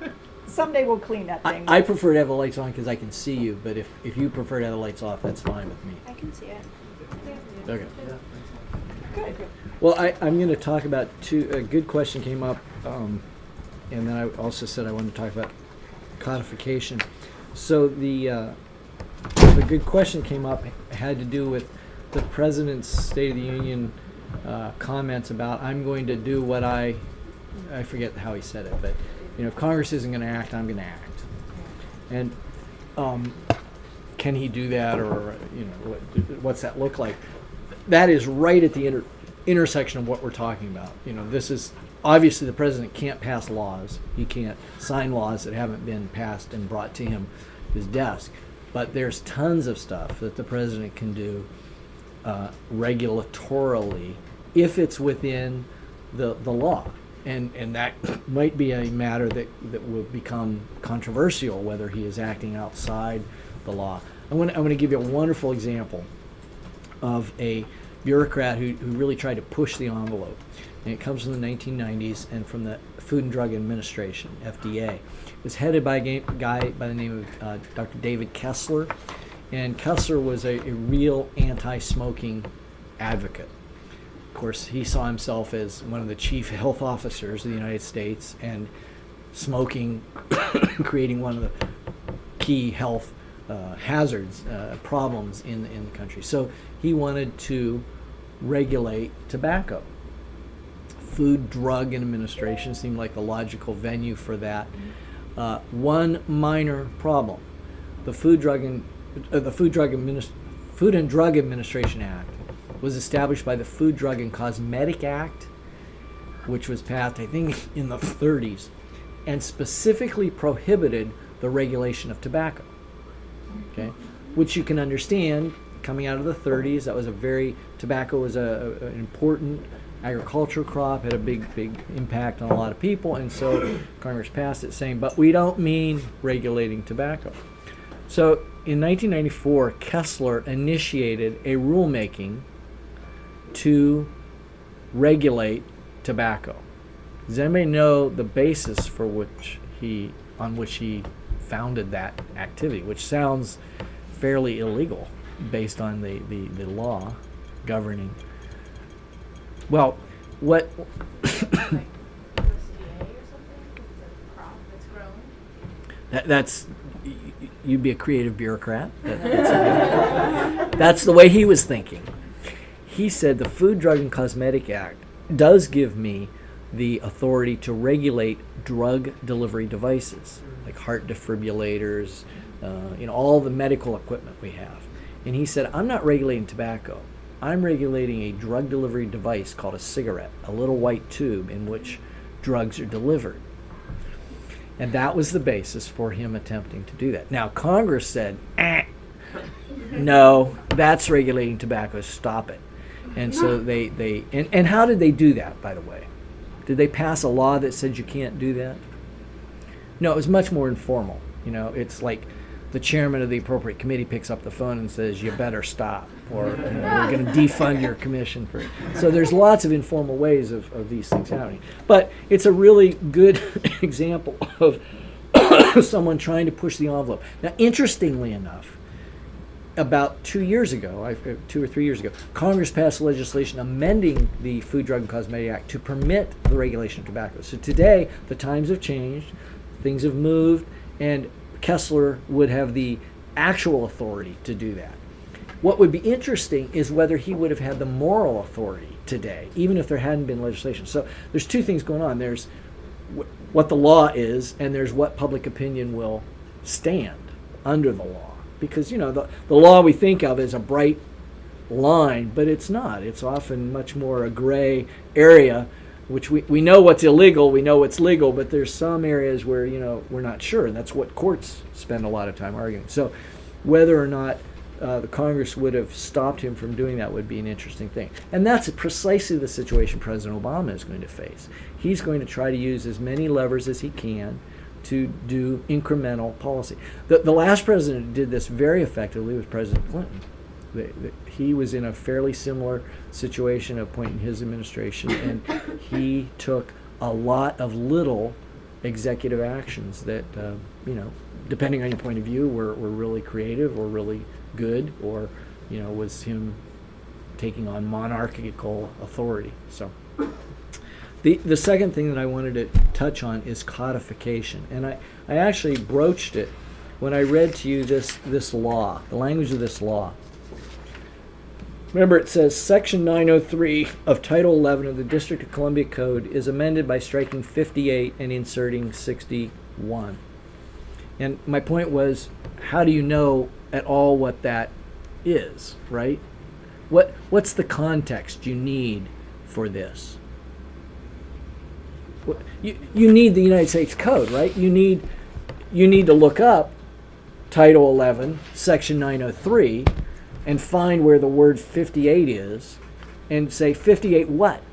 Speaker 1: Someday we'll clean that thing.
Speaker 2: I prefer to have the lights on because I can see you, but if you prefer to have the lights off, that's fine with me.
Speaker 8: I can see it.
Speaker 2: Okay.
Speaker 1: Good.
Speaker 2: Well, I'm going to talk about a good question came up, and then I also said I wanted to talk about codification. So the good question came up had to do with the President's State of the Union comments about I'm going to do what I forget how he said it, but if Congress isn't going to act, I'm going to act. And can he do that, or what's that look like? That is right at the intersection of what we're talking about. This is obviously the president can't pass laws. He can't sign laws that haven't been passed and brought to his desk. But there's tons of stuff that the president can do regulatorily if it's within the law. And that might be a matter that will become controversial, whether he is acting outside the law. I'm going to give you a wonderful example of a bureaucrat who really tried to push the envelope. And it comes from the 1990s and from the Food and Drug Administration, FDA. It was headed by a guy by the name of Dr. David Kessler. And Kessler was a real anti-smoking advocate. Of course, he saw himself as one of the chief health officers of the United States, and smoking creating one of the key health hazards, problems in the country. So he wanted to regulate tobacco. Food, Drug Administration seemed like the logical venue for that. One minor problem: the Food and Drug Administration Act was established by the Food, Drug, and Cosmetic Act, which was passed, I think, in the 30s, and specifically prohibited the regulation of tobacco. Okay, which you can understand coming out of the 30s. That was tobacco was an important agricultural crop, had a big impact on a lot of people, and so Congress passed it saying, but we don't mean regulating tobacco. So in 1994, Kessler initiated a rulemaking to regulate tobacco. Does anybody know the basis for on which he founded that activity, which sounds fairly illegal based on the law governing? Well, what that's you'd be a creative bureaucrat. That's the way he was thinking. He said the Food, Drug, and Cosmetic Act does give me the authority to regulate drug delivery devices, like heart defibrillators, all the medical equipment we have. And he said, I'm not regulating tobacco. I'm regulating a drug delivery device called a cigarette, a little white tube in which drugs are delivered. And that was the basis for him attempting to do that. Now, Congress said, no, that's regulating tobacco, stop it. And so and how did they do that, by the way? Did they pass a law that said you can't do that? No, it was much more informal. It's like the chairman of the appropriate committee picks up the phone and says, you better stop, or we're going to defund your commission for it. So there's lots of informal ways of these things happening. But it's a really good example of someone trying to push the envelope. Now, interestingly enough, about 2 years ago, 2 or 3 years ago, Congress passed legislation amending the Food, Drug, and Cosmetic Act to permit the regulation of tobacco. So today, the times have changed, things have moved, and Kessler would have the actual authority to do that. What would be interesting is whether he would have had the moral authority today, even if there hadn't been legislation. So there's two things going on. There's what the law is, and there's what public opinion will stand under the law. Because, the law we think of as a bright line, but it's not. It's often much more a gray area, which we know what's illegal, we know what's legal, but there's some areas where, we're not sure, and that's what courts spend a lot of time arguing. So whether or not the Congress would have stopped him from doing that would be an interesting thing. And that's precisely the situation President Obama is going to face. He's going to try to use as many levers as he can to do incremental policy. The last president who did this very effectively was President Clinton. He was in a fairly similar situation at a point in his administration, and he took a lot of little executive actions that, depending on your point of view, were really creative or really good, or, was him taking on monarchical authority. So the second thing that I wanted to touch on is codification. And I actually broached it when I read to you this law, the language of this law. Remember, it says Section 903 of Title 11 of the District of Columbia Code is amended by striking 58 and inserting 61. And my point was, how do you know at all what that is, right? What's the context you need for this? You need the United States Code, right? You need to look up Title 11, Section 903, and find where the word 58 is, and say 58 what?